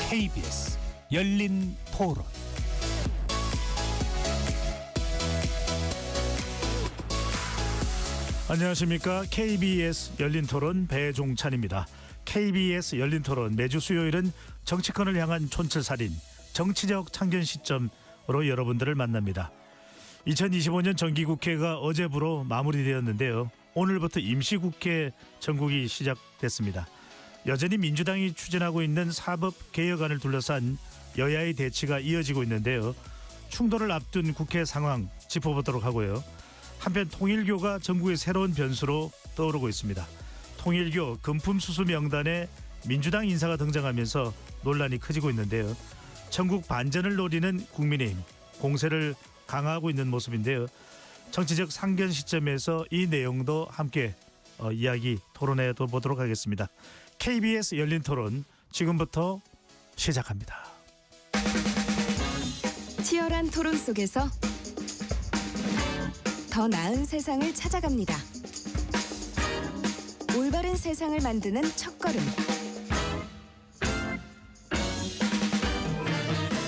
KBS 열린 토론. 안녕하십니까. KBS 열린 토론 배종찬입니다. KBS 열린 토론 매주 수요일은 정치권을 향한 촌철살인, 정치적 창견 시점으로 여러분들을 만납니다. 2025년 정기국회가 어제부로 마무리되었는데요. 오늘부터 임시국회 전국이 시작됐습니다. 여전히 민주당이 추진하고 있는 사법개혁안을 둘러싼 여야의 대치가 이어지고 있는데요. 충돌을 앞둔 국회 상황 짚어보도록 하고요. 한편 통일교가 전국의 새로운 변수로 떠오르고 있습니다. 통일교 금품수수 명단에 민주당 인사가 등장하면서 논란이 커지고 있는데요. 전국 반전을 노리는 국민의힘 공세를 강화하고 있는 모습인데요. 정치적 상견 시점에서 이 내용도 함께 이야기 토론해 보도록 하겠습니다. KBS 열린 토론 지금부터 시작합니다. 치열한 토론 속에서 더 나은 세상을 찾아갑니다. 올바른 세상을 만드는 첫걸음.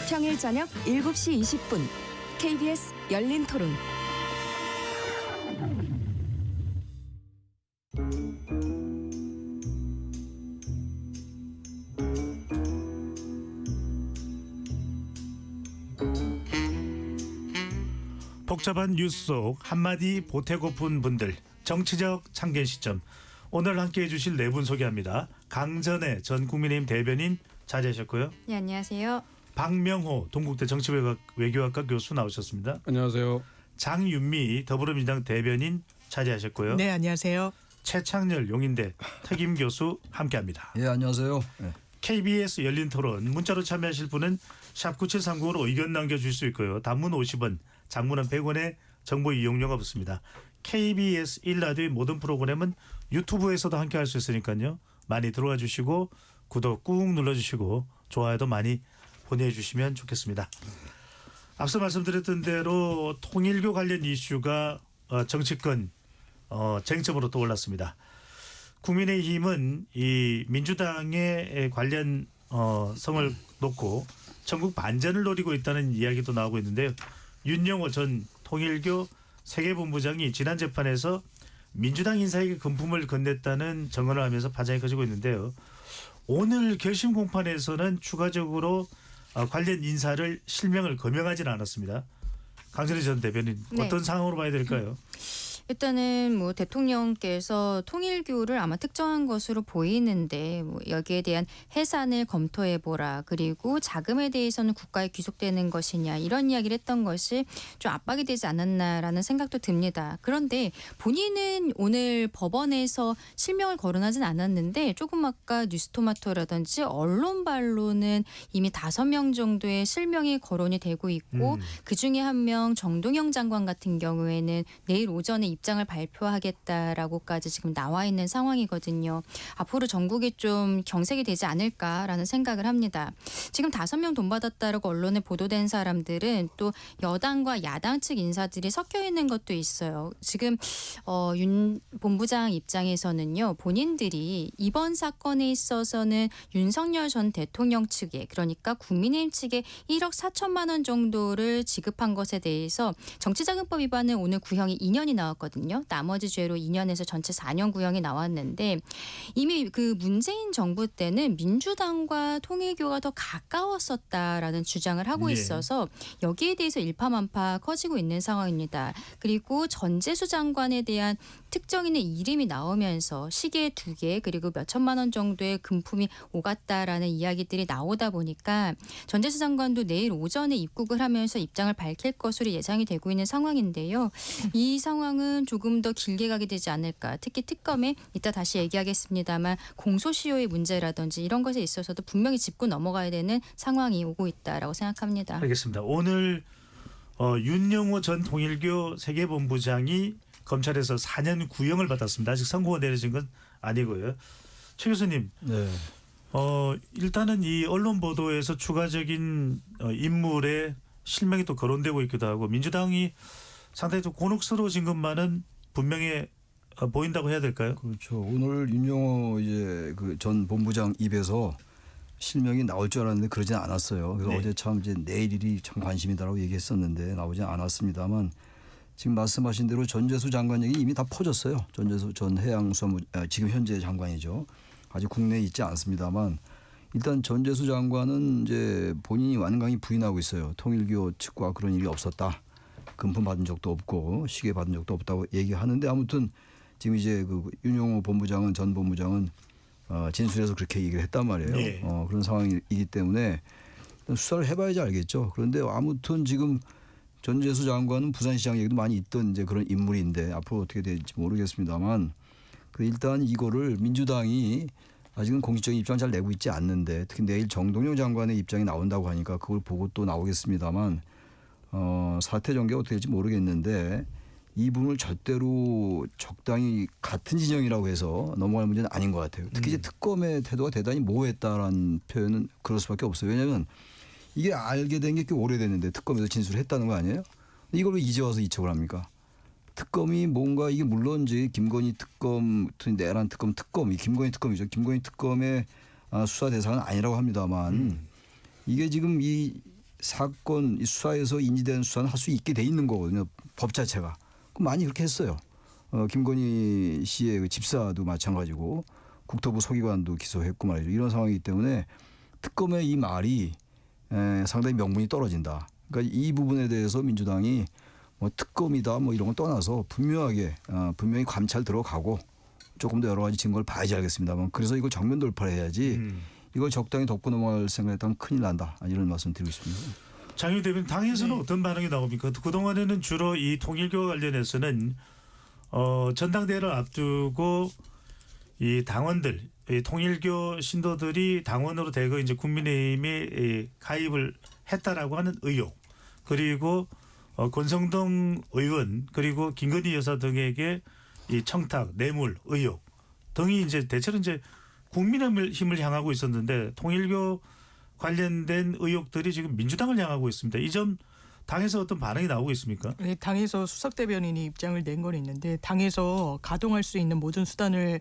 평일 저녁 7시 20분 KBS 열린 토론. 복잡한 뉴스 속 한마디 보태고픈 분들, 정치적 창견 시점. 오늘 함께해 주실 네 분 소개합니다. 강전애 전 국민의힘 대변인 자리하셨고요. 네, 안녕하세요. 박명호 동국대 정치외교학과 교수 나오셨습니다. 안녕하세요. 장윤미 더불어민주당 대변인 자리하셨고요. 네, 안녕하세요. 최창렬 용인대 특임 교수 함께합니다. 예, 안녕하세요. 네. KBS 열린 토론 문자로 참여하실 분은 샵 9730으로 의견 남겨주실 수 있고요. 단문 50원, 장문은 100원의 정보 이용료가 붙습니다. KBS 1라디오의 모든 프로그램은 유튜브에서도 함께할 수 있으니까요. 많이 들어와 주시고 구독 꾹 눌러주시고 좋아요도 많이 보내주시면 좋겠습니다. 앞서 말씀드렸던 대로 통일교 관련 이슈가 정치권 쟁점으로 떠올랐습니다. 국민의힘은 이 민주당의 관련 성을 놓고 전국 반전을 노리고 있다는 이야기도 나오고 있는데요. 윤영호 전 통일교 세계본부장이 지난 재판에서 민주당 인사에게 금품을 건넸다는 증언을 하면서 파장이 커지고 있는데요. 오늘 결심 공판에서는 추가적으로 관련 인사를 실명을 거명하지는 않았습니다. 강전애 전 대변인 네. 어떤 상황으로 봐야 될까요? 일단은 뭐 대통령께서 통일교를 아마 특정한 것으로 보이는데 뭐 여기에 대한 해산을 검토해 보라. 그리고 자금에 대해서는 국가에 귀속되는 것이냐 이런 이야기를 했던 것이 좀 압박이 되지 않았나라는 생각도 듭니다. 그런데 본인은 오늘 법원에서 실명을 거론하진 않았는데 조금 아까 뉴스토마토라든지 언론발로는 이미 5명 정도의 실명이 거론이 되고 있고 그중에 한 명 정동영 장관 같은 경우에는 내일 오전에 입장을 발표하겠다라고까지 지금 나와 있는 상황이거든요. 앞으로 전국이 좀 경색이 되지 않을까라는 생각을 합니다. 지금 5명 돈 받았다라고 언론에 보도된 사람들은 또 여당과 야당 측 인사들이 섞여 있는 것도 있어요. 지금 윤 본부장 입장에서는요. 본인들이 이번 사건에 있어서는 윤석열 전 대통령 측에 그러니까 국민의힘 측에 1억 4천만 원 정도를 지급한 것에 대해서 정치자금법 위반은 오늘 구형이 2년이 나왔거든요. 나머지 죄로 2년에서 전체 4년 구형이 나왔는데 이미 그 문재인 정부 때는 민주당과 통일교가 더 가까웠었다라는 주장을 하고 있어서 여기에 대해서 일파만파 커지고 있는 상황입니다. 그리고 전재수 장관에 대한 특정인의 이름이 나오면서 시계 2개 그리고 몇 천만 원 정도의 금품이 오갔다라는 이야기들이 나오다 보니까 전재수 장관도 내일 오전에 입국을 하면서 입장을 밝힐 것으로 예상이 되고 있는 상황인데요. 이 상황은 조금 더 길게 가게 되지 않을까. 특히 특검에 이따 다시 얘기하겠습니다만 공소시효의 문제라든지 이런 것에 있어서도 분명히 짚고 넘어가야 되는 상황이 오고 있다라고 생각합니다. 알겠습니다. 오늘 윤영호 전 통일교 세계본부장이 검찰에서 4년 구형을 받았습니다. 아직 선고가 내려진 건 아니고요. 최 교수님. 네. 일단은 이 언론 보도에서 추가적인 인물의 실명이 또 거론되고 있기도 하고 민주당이 상당히 좀 곤혹스러워진 것만은 분명히 보인다고 해야 될까요? 그렇죠. 오늘 윤영호 이제 그 전 본부장 입에서 실명이 나올 줄 알았는데 그러진 않았어요. 그래서 네. 어제 참 이제 내일 일이 참 관심이다라고 얘기했었는데 나오지 않았습니다만 지금 말씀하신 대로 전재수 장관 얘기 이미 다 퍼졌어요. 전재수 전 해양수산부 지금 현재 장관이죠. 아직 국내에 있지 않습니다만 일단 전재수 장관은 이제 본인이 완강히 부인하고 있어요. 통일교 측과 그런 일이 없었다. 금품 받은 적도 없고 시계 받은 적도 없다고 얘기하는데 아무튼 지금 이제 그 윤용호 본부장은 전 본부장은 진술해서 그렇게 얘기를 했단 말이에요. 네. 그런 상황이기 때문에 수사를 해봐야지 알겠죠. 그런데 아무튼 지금 전재수 장관은 부산시장 얘기도 많이 있던 이제 그런 인물인데 앞으로 어떻게 될지 모르겠습니다만 일단 이거를 민주당이 아직은 공식적인 입장을 잘 내고 있지 않는데 특히 내일 정동영 장관의 입장이 나온다고 하니까 그걸 보고 또 나오겠습니다만 사태 전개가 어떻게 될지 모르겠는데 이 부분을 절대로 적당히 같은 진영이라고 해서 넘어갈 문제는 아닌 것 같아요. 특히 이제 특검의 태도가 대단히 모호했다라는 표현은 그럴 수밖에 없어요. 왜냐하면 이게 알게 된 게 꽤 오래됐는데 특검에서 진술을 했다는 거 아니에요? 이걸 왜 이제 와서 이척을 합니까? 특검이 뭔가 이게 물론 이제 김건희 특검, 내란 특검이 김건희 특검이죠. 김건희 특검의 수사 대상은 아니라고 합니다만 이게 지금 이 사건 이 수사에서 인지된 수사는 할 수 있게 돼 있는 거거든요. 법 자체가. 많이 그렇게 했어요. 김건희 씨의 그 집사도 마찬가지고 국토부 서기관도 기소했고 말이죠. 이런 상황이기 때문에 특검의 이 말이 상당히 명분이 떨어진다. 그러니까 이 부분에 대해서 민주당이 뭐 특검이다 뭐 이런 걸 떠나서 분명히 감찰 들어가고 조금 더 여러 가지 증거를 봐야지 알겠습니다만 그래서 이걸 정면 돌파를 해야지 이걸 적당히 덮고 넘어갈 생각했다면 큰일 난다. 이런 말씀 드리고 싶습니다. 장윤 대변인 당에서는 네. 어떤 반응이 나옵니까? 그동안에는 주로 이 통일교 관련해서는 전당대회를 앞두고 이 당원들, 이 통일교 신도들이 당원으로 대거 이제 국민의힘에 가입을 했다라고 하는 의혹, 그리고 권성동 의원 그리고 김건희 여사 등에게 이 청탁, 뇌물 의혹 등이 이제 대체로 이제 국민의힘을 향하고 있었는데 통일교 관련된 의혹들이 지금 민주당을 향하고 있습니다. 이 점 당에서 어떤 반응이 나오고 있습니까? 네, 당에서 수석 대변인이 입장을 낸 건 있는데 당에서 가동할 수 있는 모든 수단을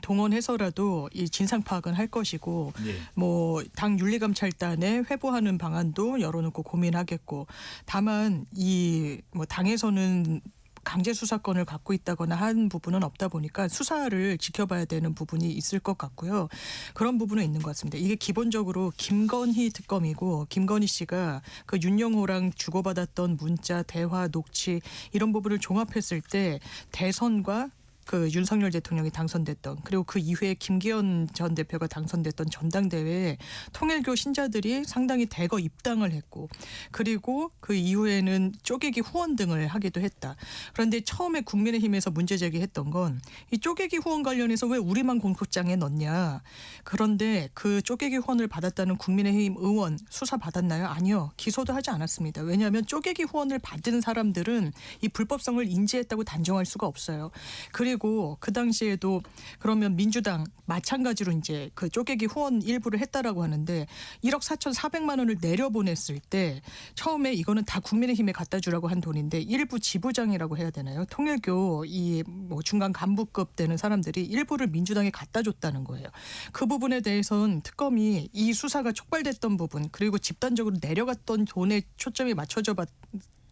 동원해서라도 이 진상 파악은 할 것이고 네. 뭐 당 윤리감찰단에 회부하는 방안도 열어놓고 고민하겠고 다만 이 뭐 당에서는 강제 수사권을 갖고 있다거나 한 부분은 없다 보니까 수사를 지켜봐야 되는 부분이 있을 것 같고요. 그런 부분은 있는 것 같습니다. 이게 기본적으로 김건희 특검이고 김건희 씨가 그 윤영호랑 주고받았던 문자, 대화, 녹취 이런 부분을 종합했을 때 대선과 그 윤석열 대통령이 당선됐던 그리고 그 이후에 김기현 전 대표가 당선됐던 전당대회에 통일교 신자들이 상당히 대거 입당을 했고 그리고 그 이후에는 쪼개기 후원 등을 하기도 했다. 그런데 처음에 국민의힘에서 문제 제기했던 건 이 쪼개기 후원 관련해서 왜 우리만 공소장에 넣냐. 그런데 그 쪼개기 후원을 받았다는 국민의힘 의원 수사 받았나요? 아니요. 기소도 하지 않았습니다. 왜냐하면 쪼개기 후원을 받은 사람들은 이 불법성을 인지했다고 단정할 수가 없어요. 그리고 그 당시에도 그러면 민주당 마찬가지로 이제 그 쪼개기 후원 일부를 했다라고 하는데 1억 4,400만 원을 내려보냈을 때 처음에 이거는 다 국민의힘에 갖다 주라고 한 돈인데 일부 지부장이라고 해야 되나요? 통일교 이 뭐 중간 간부급 되는 사람들이 일부를 민주당에 갖다 줬다는 거예요. 그 부분에 대해서는 특검이 이 수사가 촉발됐던 부분 그리고 집단적으로 내려갔던 돈에 초점이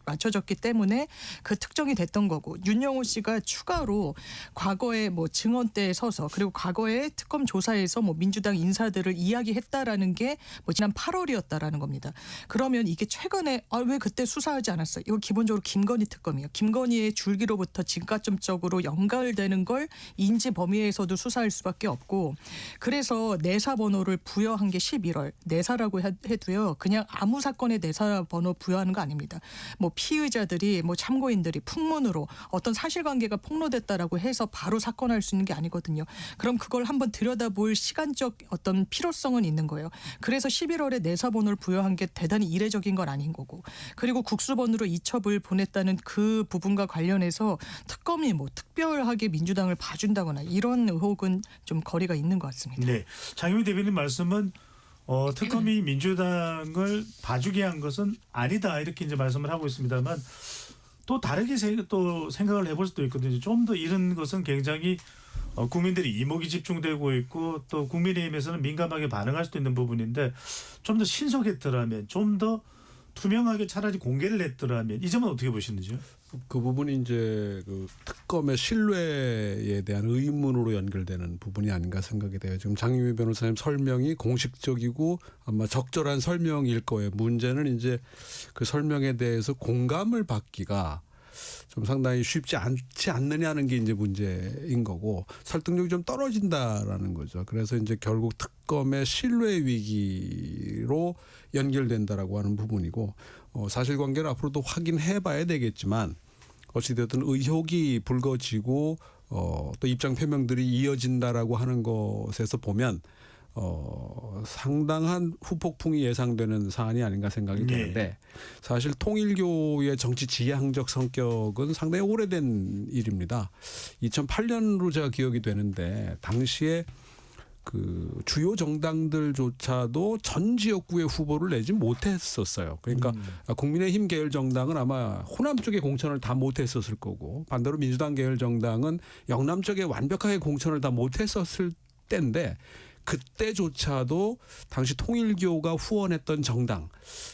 맞춰졌기 때문에 그 특정이 됐던 거고 윤영호 씨가 추가로 과거에 뭐 증언대에 서서 그리고 과거에 특검 조사에서 뭐 민주당 인사들을 이야기했다라는 게 뭐 지난 8월이었다라는 겁니다. 그러면 이게 최근에 왜 그때 수사하지 않았어요? 이거 기본적으로 김건희 특검이에요. 김건희의 줄기로부터 진가점적으로 연결되는 걸 인지 범위에서도 수사할 수밖에 없고 그래서 내사 번호를 부여한 게 11월 내사라고 해도요. 그냥 아무 사건에 내사 번호 부여하는 거 아닙니다. 뭐 피의자들이 뭐 참고인들이 풍문으로 어떤 사실관계가 폭로됐다라고 해서 바로 사건할 수 있는 게 아니거든요. 그럼 그걸 한번 들여다볼 시간적 어떤 필요성은 있는 거예요. 그래서 11월에 내사번호를 부여한 게 대단히 이례적인 건 아닌 거고 그리고 국수번호로 이첩을 보냈다는 그 부분과 관련해서 특검이 뭐 특별하게 민주당을 봐준다거나 이런 의혹은 좀 거리가 있는 것 같습니다. 네, 장윤 대변인 말씀은 특검이 민주당을 봐주게 한 것은 아니다 이렇게 이제 말씀을 하고 있습니다만 또 다르게 또 생각을 해볼 수도 있거든요. 좀 더 이런 것은 굉장히 국민들이 이목이 집중되고 있고 또 국민의힘에서는 민감하게 반응할 수도 있는 부분인데 좀 더 신속했더라면 좀 더 투명하게 차라리 공개를 했더라면 이 점은 어떻게 보시는지요? 그 부분이 이제 그 특검의 신뢰에 대한 의문으로 연결되는 부분이 아닌가 생각이 돼요. 지금 장유미 변호사님 설명이 공식적이고 아마 적절한 설명일 거예요. 문제는 이제 그 설명에 대해서 공감을 받기가 좀 상당히 쉽지 않지 않느냐는 게 이제 문제인 거고 설득력이 좀 떨어진다라는 거죠. 그래서 이제 결국 특검의 신뢰 위기로 연결된다라고 하는 부분이고 사실관계를 앞으로도 확인해봐야 되겠지만 어찌됐든 의혹이 불거지고 또 입장 표명들이 이어진다라고 하는 것에서 보면 상당한 후폭풍이 예상되는 사안이 아닌가 생각이 되는데 사실 통일교의 정치 지향적 성격은 상당히 오래된 일입니다. 2008년으로 제가 기억이 되는데 당시에 그 주요 정당들조차도 전 지역구의 후보를 내지 못했었어요. 그러니까 국민의힘 계열 정당은 아마 호남 쪽에 공천을 다 못했었을 거고 반대로 민주당 계열 정당은 영남 쪽에 완벽하게 공천을 다 못했었을 때인데 그때조차도 당시 통일교가 후원했던 정당,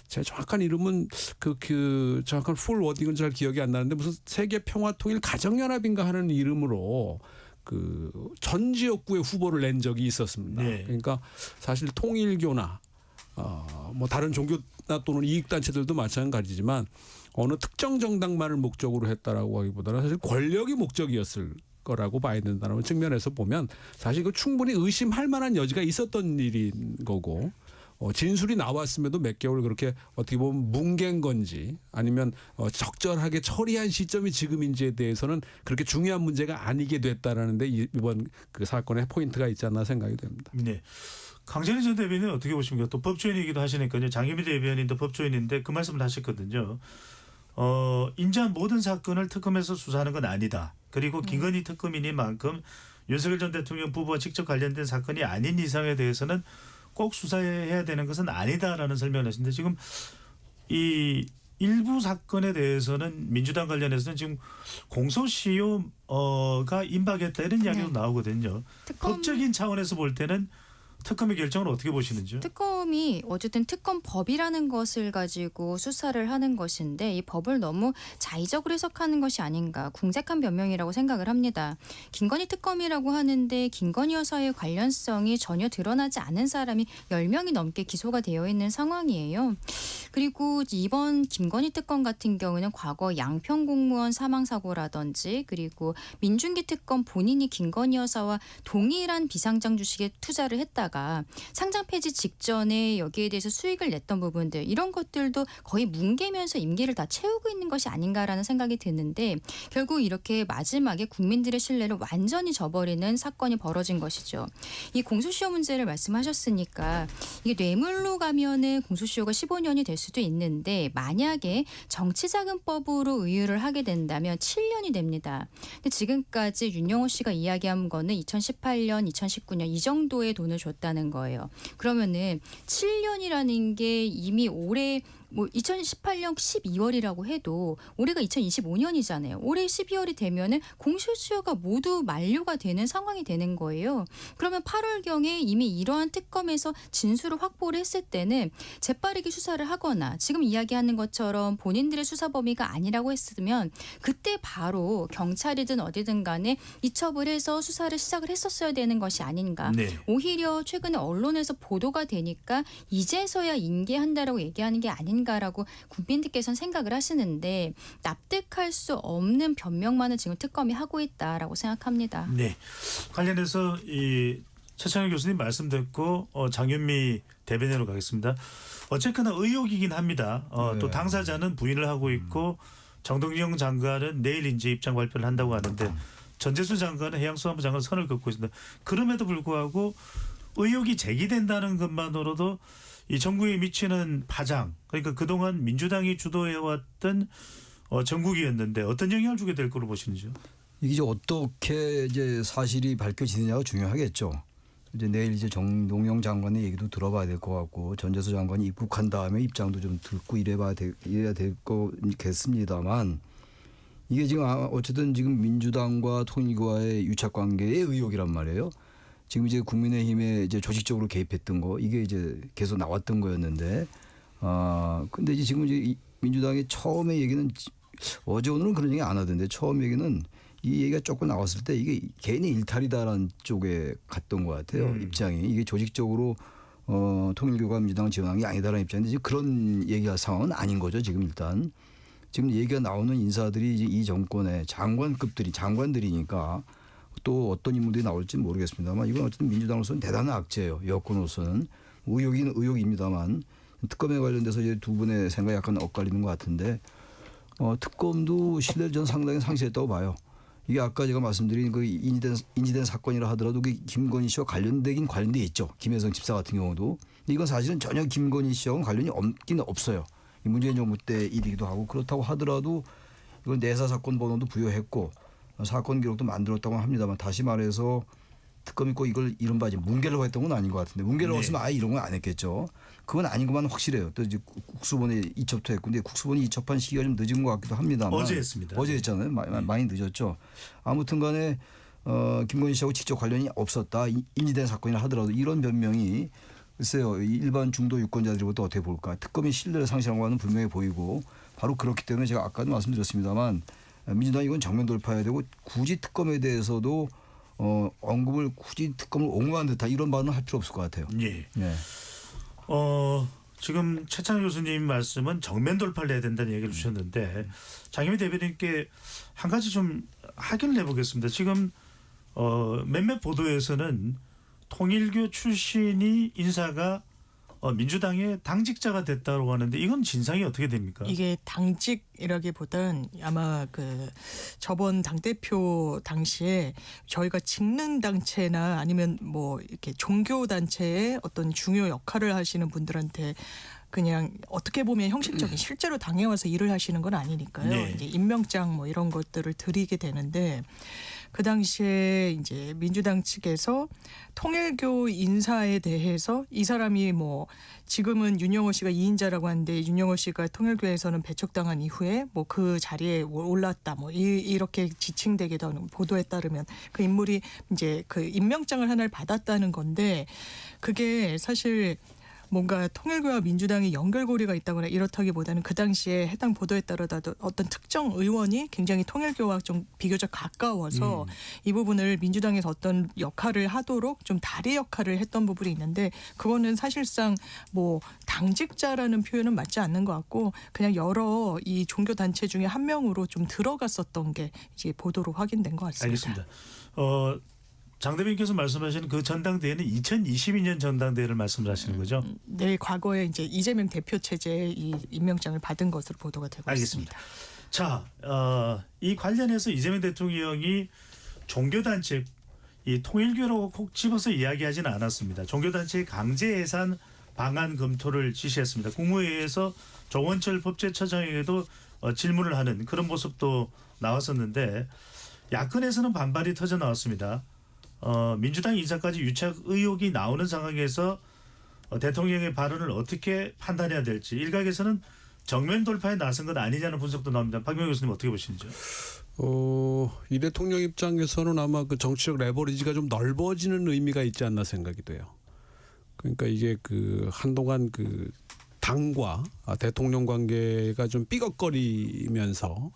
제 정확한 이름은 그 정확한 풀 워딩은 잘 기억이 안 나는데 무슨 세계평화통일가정연합인가 하는 이름으로 그 전 지역구의 후보를 낸 적이 있었습니다. 네. 그러니까 사실 통일교나 뭐 다른 종교나 또는 이익단체들도 마찬가지지만 어느 특정 정당만을 목적으로 했다라고 하기보다는 사실 권력이 목적이었을 거라고 봐야 된다는 측면에서 보면 사실 그 충분히 의심할 만한 여지가 있었던 일인 거고 진술이 나왔음에도 몇 개월 그렇게 어떻게 보면 뭉갠 건지 아니면 적절하게 처리한 시점이 지금인지에 대해서는 그렇게 중요한 문제가 아니게 됐다라는데 이번 그 사건의 포인트가 있지 않나 생각이 됩니다. 네. 강찬희 전 대변인 어떻게 보십니까? 또 법조인이기도 하시니까요. 장유미 대변인도 법조인인데 그 말씀을 하셨거든요. 인지한 모든 사건을 특검에서 수사하는 건 아니다. 그리고 김건희 특검이니만큼 윤석열 전 대통령 부부와 직접 관련된 사건이 아닌 이상에 대해서는 꼭 수사해야 되는 것은 아니다라는 설명을 하시는데 지금 이 일부 사건에 대해서는 민주당 관련해서는 지금 공소시효가 임박했다 이런 이야기도 나오거든요. 법적인 차원에서 볼 때는 특검의 결정을 어떻게 보시는지요? 특검이 어쨌든 특검법이라는 것을 가지고 수사를 하는 것인데 이 법을 너무 자의적으로 해석하는 것이 아닌가 궁색한 변명이라고 생각을 합니다. 김건희 특검이라고 하는데 김건희 여사의 관련성이 전혀 드러나지 않은 사람이 10명이 넘게 기소가 되어 있는 상황이에요. 그리고 이번 김건희 특검 같은 경우는 과거 양평 공무원 사망사고라든지 그리고 민중기 특검 본인이 김건희 여사와 동일한 비상장 주식에 투자를 했다가 상장 폐지 직전에 여기에 대해서 수익을 냈던 부분들 이런 것들도 거의 뭉개면서 임기를 다 채우고 있는 것이 아닌가라는 생각이 드는데 결국 이렇게 마지막에 국민들의 신뢰를 완전히 저버리는 사건이 벌어진 것이죠. 이 공소시효 문제를 말씀하셨으니까 이게 뇌물로 가면은 공소시효가 15년이 될 수도 있는데 만약에 정치자금법으로 의율을 하게 된다면 7년이 됩니다. 근데 지금까지 윤영호 씨가 이야기한 거는 2018년, 2019년 이 정도의 돈을 줬다는 거예요. 그러면은 7년이라는 게 이미 올해 2018년 12월이라고 해도 올해가 2025년이잖아요. 올해 12월이 되면은 공소시효가 모두 만료가 되는 상황이 되는 거예요. 그러면 8월경에 이미 이러한 특검에서 진술을 확보를 했을 때는 재빠르게 수사를 하거나 지금 이야기하는 것처럼 본인들의 수사 범위가 아니라고 했으면 그때 바로 경찰이든 어디든 간에 이첩을 해서 수사를 시작을 했었어야 되는 것이 아닌가. 네. 오히려 최근에 언론에서 보도가 되니까 이제서야 인계한다라고 얘기하는 게 아닌가라고 국민들께서는 생각을 하시는데 납득할 수 없는 변명만을 지금 특검이 하고 있다라고 생각합니다. 네. 관련해서 이 최창현 교수님 말씀 듣고 장윤미 대변인으로 가겠습니다. 어쨌거나 의혹이긴 합니다. 또 당사자는 부인을 하고 있고 정동영 장관은 내일 이제 입장 발표를 한다고 하는데 전재수 장관은 해양수산부 장관 선을 긋고 있습니다. 그럼에도 불구하고 의혹이 제기된다는 것만으로도 이 정부에 미치는 파장, 그러니까 그동안 민주당이 주도해왔던 정국이었는데 어떤 영향을 주게 될 거로 보시는지요? 이게 이제 어떻게 이제 사실이 밝혀지느냐가 중요하겠죠. 이제 내일 이제 정동영 장관의 얘기도 들어봐야 될 것 같고 전재수 장관이 입국한 다음에 입장도 좀 듣고 이래야 될 거겠습니다만 이게 지금 어쨌든 지금 민주당과 통일교와의 유착 관계의 의혹이란 말이에요. 지금 이제 국민의힘에 이제 조직적으로 개입했던 거 이게 이제 계속 나왔던 거였는데 근데 이제 지금 이제 민주당이 처음에 얘기는 어제 오늘은 그런 얘기 안 하던데 처음 얘기는 이 얘기가 조금 나왔을 때 이게 개인의 일탈이다라는 쪽에 갔던 것 같아요. 입장이 이게 조직적으로 통일교가 민주당을 지원한 게 아니다라는 입장인데 지금 그런 얘기할 상황은 아닌 거죠. 지금 일단 지금 얘기가 나오는 인사들이 이제 이 정권의 장관들이니까 또 어떤 인물들이 나올지 모르겠습니다만 이건 어쨌든 민주당으로서는 대단한 악재예요. 여권으로서는 의혹인 의혹입니다만 특검에 관련돼서 이제 두 분의 생각이 약간 엇갈리는 것 같은데 특검도 신뢰를 저는 상당히 상실했다고 봐요. 이게 아까 제가 말씀드린 그 인지된 사건이라 하더라도 그 김건희 씨와 관련되긴 관련돼 있죠. 김혜성 집사 같은 경우도. 근데 이건 사실은 전혀 김건희 씨하고는 관련이 없긴 없어요. 문재인 정부 때 일이기도 하고 그렇다고 하더라도 이건 내사 사건 번호도 부여했고 사건 기록도 만들었다고 합니다만 다시 말해서 특검이 꼭 이걸 이른바 이제 뭉개려고 했던 건 아닌 것 같은데 뭉개려고 네. 했으면 아예 이런 건 안 했겠죠. 그건 아닌 것만 확실해요. 또 이제 국수본에 이첩도 했고 근데 국수본이 이첩한 시기가 좀 늦은 것 같기도 합니다만 어제 했습니다. 어제 했잖아요. 많이 늦었죠. 아무튼 간에 김건희 씨하고 직접 관련이 없었다. 인지된 사건이라 하더라도 이런 변명이 글쎄요. 일반 중도 유권자들부터 어떻게 볼까. 특검이 신뢰를 상실한 거는 분명히 보이고 바로 그렇기 때문에 제가 아까도 말씀드렸습니다만 민주당이 이건 정면 돌파해야 되고 굳이 특검에 대해서도 언급을 굳이 특검을 옹호한 듯한 이런 발언을 할 필요 없을 것 같아요. 예. 네. 지금 최창 교수님 말씀은 정면 돌파를 해야 된다는 얘기를 주셨는데 장혜미 대변인께 한 가지 좀 확인을 해보겠습니다. 지금 몇몇 보도에서는 통일교 출신이 인사가 민주당의 당직자가 됐다고 하는데 이건 진상이 어떻게 됩니까? 이게 당직이라기보단 아마 그 저번 당대표 당시에 저희가 직능 단체나 아니면 뭐 이렇게 종교 단체의 어떤 중요 역할을 하시는 분들한테 그냥 어떻게 보면 형식적인 실제로 당에 와서 일을 하시는 건 아니니까요. 네. 이제 임명장 뭐 이런 것들을 드리게 되는데 그 당시에 이제 민주당 측에서 통일교 인사에 대해서 이 사람이 뭐 지금은 윤영호 씨가 2인자라고 하는데 윤영호 씨가 통일교에서는 배척당한 이후에 뭐 그 자리에 올랐다 뭐 이렇게 지칭되게 되는 보도에 따르면 그 인물이 이제 그 임명장을 하나를 받았다는 건데 그게 사실 뭔가 통일교와 민주당이 연결고리가 있다거나 이렇다기보다는 그 당시에 해당 보도에 따르다도 어떤 특정 의원이 굉장히 통일교와 좀 비교적 가까워서 이 부분을 민주당에서 어떤 역할을 하도록 좀 다리 역할을 했던 부분이 있는데 그거는 사실상 뭐 당직자라는 표현은 맞지 않는 것 같고 그냥 여러 이 종교 단체 중에 한 명으로 좀 들어갔었던 게 이제 보도로 확인된 것 같습니다. 알겠습니다. 장 대변인께서 말씀하시는 그 전당대회는 2022년 전당대회를 말씀하시는 거죠? 네, 과거에 이제 이재명 대표 체제의 이 임명장을 받은 것으로 보도가 되고 알겠습니다. 있습니다. 자, 이 관련해서 이재명 대통령이 종교단체 이 통일교라고 콕 집어서 이야기하지는 않았습니다. 종교단체의 강제 해산 방안 검토를 지시했습니다. 국무회의에서 조원철 법제처장에게도 질문을 하는 그런 모습도 나왔었는데 야권에서는 반발이 터져 나왔습니다. 민주당 인사까지 유착 의혹이 나오는 상황에서 대통령의 발언을 어떻게 판단해야 될지 일각에서는 정면 돌파에 나선 건 아니냐는 분석도 나옵니다. 박명희 교수님 어떻게 보시는지요? 이 대통령 입장에서는 아마 그 정치적 레버리지가 좀 넓어지는 의미가 있지 않나 생각이 돼요. 그러니까 이게 그 한동안 그 당과 대통령 관계가 좀 삐걱거리면서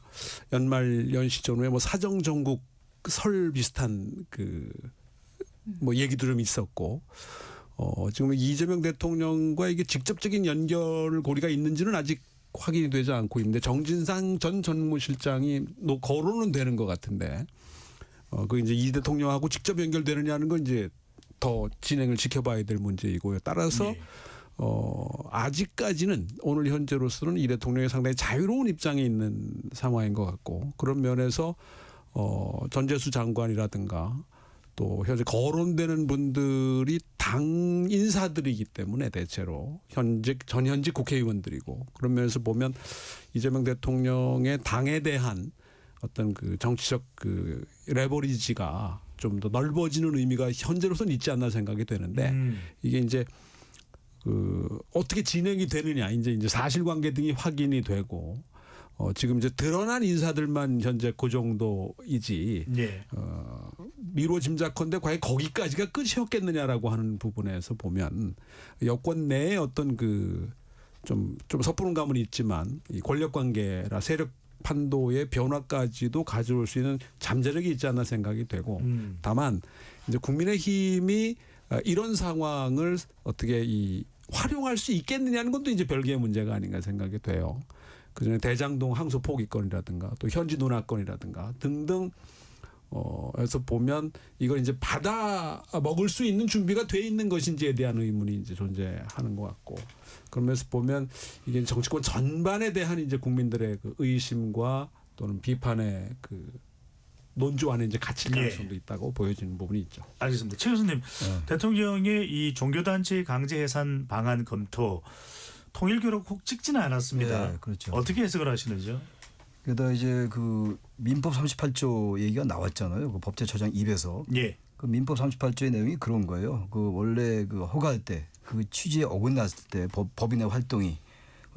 연말 연시 전후에 뭐 사정 정국 설 비슷한 그 뭐 얘기도 좀 있었고 지금 이재명 대통령과 이게 직접적인 연결고리가 있는지는 아직 확인이 되지 않고 있는데 정진상 전 전무실장이 거론은 되는 것 같은데 그 이제 이 대통령하고 직접 연결되느냐는 건 이제 더 진행을 지켜봐야 될 문제이고요. 따라서 네. 아직까지는 오늘 현재로서는 이 대통령이 상당히 자유로운 입장에 있는 상황인 것 같고 그런 면에서 전재수 장관이라든가 또 현재 거론되는 분들이 당 인사들이기 때문에 대체로 전현직 국회의원들이고 그런 면에서 보면 이재명 대통령의 당에 대한 어떤 그 정치적 그 레버리지가 좀 더 넓어지는 의미가 현재로서는 있지 않나 생각이 되는데 이게 이제 그 어떻게 진행이 되느냐 이제 사실관계 등이 확인이 되고 지금 이제 드러난 인사들만 현재 그 정도이지 예. 미로 짐작컨대 과연 거기까지가 끝이었겠느냐라고 하는 부분에서 보면 여권 내에 어떤 그 좀 섣부른 감은 있지만 이 권력 관계라 세력 판도의 변화까지도 가져올 수 있는 잠재력이 있지 않나 생각이 되고 다만 이제 국민의힘이 이런 상황을 어떻게 활용할 수 있겠느냐는 것도 이제 별개의 문제가 아닌가 생각이 돼요. 그전에 대장동 항소 포기권이라든가 또 현지 논하권이라든가 등등 에서 보면 이걸 이제 받아 먹을 수 있는 준비가 돼 있는 것인지에 대한 의문이 이제 존재하는 것 같고 그러면서 보면 이게 정치권 전반에 대한 이제 국민들의 그 의심과 또는 비판의 그 논조 안에 이제 갇힐 가능성도 있다고 보여지는 부분이 있죠. 알겠습니다. 최 교수님, 대통령의 이 종교단체 강제 해산 방안 검토 통일교로 꼭 찍지는 않았습니다. 네, 그렇죠. 어떻게 해석을 하시는지요? 게다가 이제 그 민법 38조 얘기가 나왔잖아요. 그 법제처장 입에서. 예. 그 민법 38조의 내용이 그런 거예요. 그 원래 그 허가할 때 그 취지에 어긋났을 때 법인의 활동이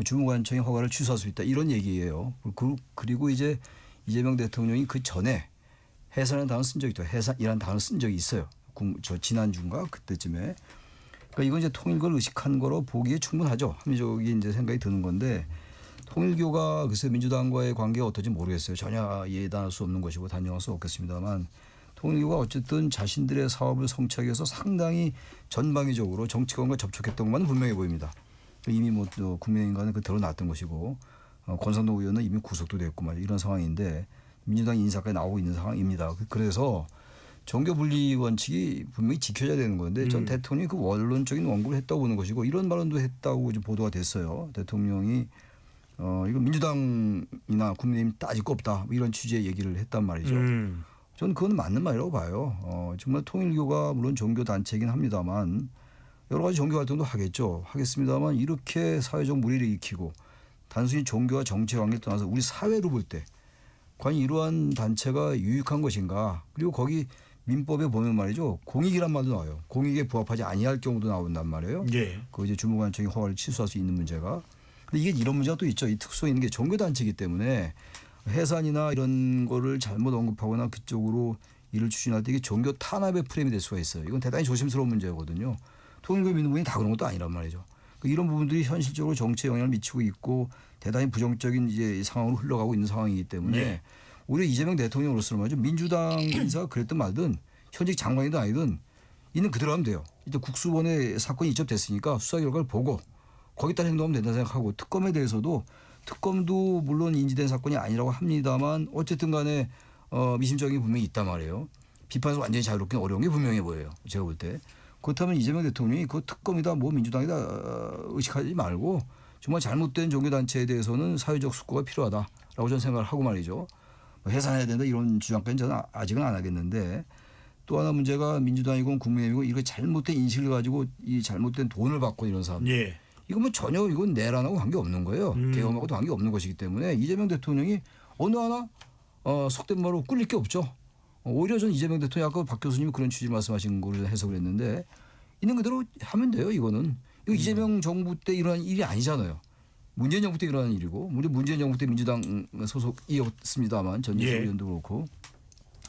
주무관청이 허가를 취소할 수 있다 이런 얘기예요. 그리고 이제 이재명 대통령이 그 전에 해산이라는 단어 쓴 적이 있죠. 해산이라는 단어 쓴 적이 있어요. 저 지난주인가 그때쯤에. 그러니까 이건 이제 통일교를 의식한 거로 보기에 충분하죠. 합리적인 이제 생각이 드는 건데 통일교가 글쎄 민주당과의 관계가 어떨지 모르겠어요. 전혀 예단할 수 없는 것이고 단정할 수 없겠습니다만 통일교가 어쨌든 자신들의 사업을 성취하기 위해서 상당히 전방위적으로 정치권과 접촉했던 것만 분명해 보입니다. 이미 뭐 국민의힘과는 그 드러났던 것이고 권성동 의원은 이미 구속도 됐고 말 이런 상황인데 민주당 인사까지 나오고 있는 상황입니다. 그래서 종교 분리 원칙이 분명히 지켜져야 되는 건데 전 대통령이 그 원론적인 원고를 했다고 보는 것이고 이런 발언도 했다고 이제 보도가 됐어요. 대통령이 이거 민주당이나 국민의힘 따질 거 없다 뭐 이런 취지의 얘기를 했단 말이죠. 저는 그건 맞는 말이라고 봐요. 정말 통일교가 물론 종교 단체이긴 합니다만 여러 가지 종교 활동도 하겠습니다만 이렇게 사회적 물의를 일으키고 단순히 종교와 정치 관계를 떠나서 우리 사회로 볼 때 과연 이러한 단체가 유익한 것인가? 그리고 거기 민법에 보면 말이죠. 공익이란 말도 나와요. 공익에 부합하지 아니할 경우도 나온단 말이에요. 예. 그 이제 주무관청이 허가를 취소할 수 있는 문제가. 근데 이게 이런 문제가 또 있죠. 이 특수성 있는 게 종교 단체이기 때문에 해산이나 이런 거를 잘못 언급하거나 그쪽으로 일을 추진할 때 이게 종교 탄압의 프레임이 될 수가 있어요. 이건 대단히 조심스러운 문제거든요. 통일교 믿는 분이 다 그런 것도 아니란 말이죠. 이런 부분들이 현실적으로 정치에 영향을 미치고 있고 대단히 부정적인 이제 상황으로 흘러가고 있는 상황이기 때문에 네. 오히려 이재명 대통령으로서는 말이죠. 민주당 인사가 그랬든 말든 현직 장관이든 아니든 있는 그대로 하면 돼요. 일단 국수본에 사건이 입접됐으니까 수사 결과를 보고 거기에 따라 행동하면 된다 생각하고 특검에 대해서도 특검도 물론 인지된 사건이 아니라고 합니다만 어쨌든 간에 미심쩍은 게 분명히 있단 말이에요. 비판에서 완전히 자유롭기는 어려운 게 분명해 보여요. 제가 볼 때. 그렇다면 이재명 대통령이 그 특검이다 뭐 민주당이다 의식하지 말고 정말 잘못된 종교단체에 대해서는 사회적 숙고가 필요하다라고 저는 생각을 하고 말이죠. 해산해야 된다 이런 주장까지는 저는 아직은 안 하겠는데 또 하나 문제가 민주당이고 국민의힘이고 이거 잘못된 인식을 가지고 이 잘못된 돈을 받고 이런 사람. 예. 이거 뭐 전혀 이건 내란하고 관계 없는 거예요. 계엄하고도 관계 없는 것이기 때문에 이재명 대통령이 어느 하나 속된 말로 꿀릴 게 없죠. 오히려 저는 이재명 대통령이 아까 박 교수님이 그런 취지 말씀하신 걸 해석을 했는데 있는 그대로 하면 돼요. 이거는. 이거 이재명 정부 때 일어난 일이 아니잖아요. 문재인 정부 때 일어난 일이고 우리 문재인 정부 때 민주당 소속이었습니다만 전재수 의원도 그렇고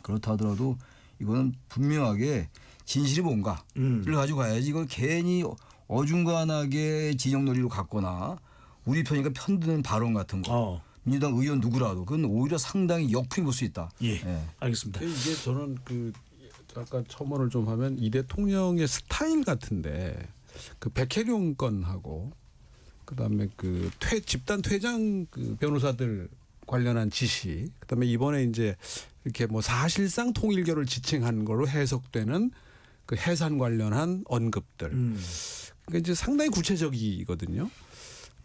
그렇다 하더라도 이거는 분명하게 진실이 뭔가를 가지고 가야지 이걸 괜히 어중간하게 진영놀이로 갔거나 우리 편이니까 편드는 발언 같은 거 민주당 의원 누구라도 그건 오히려 상당히 역풍이 불 수 있다. 예. 알겠습니다. 이게 저는 그 약간 첨언을 좀 하면 이 대통령의 스타일 같은데 그 백혜룡 건하고 그다음에 그 집단 퇴장 그 변호사들 관련한 지시 그다음에 이번에 이제 이렇게 뭐 사실상 통일교를 지칭한 걸로 해석되는 그 해산 관련한 언급들 그러니까 이제 상당히 구체적이거든요.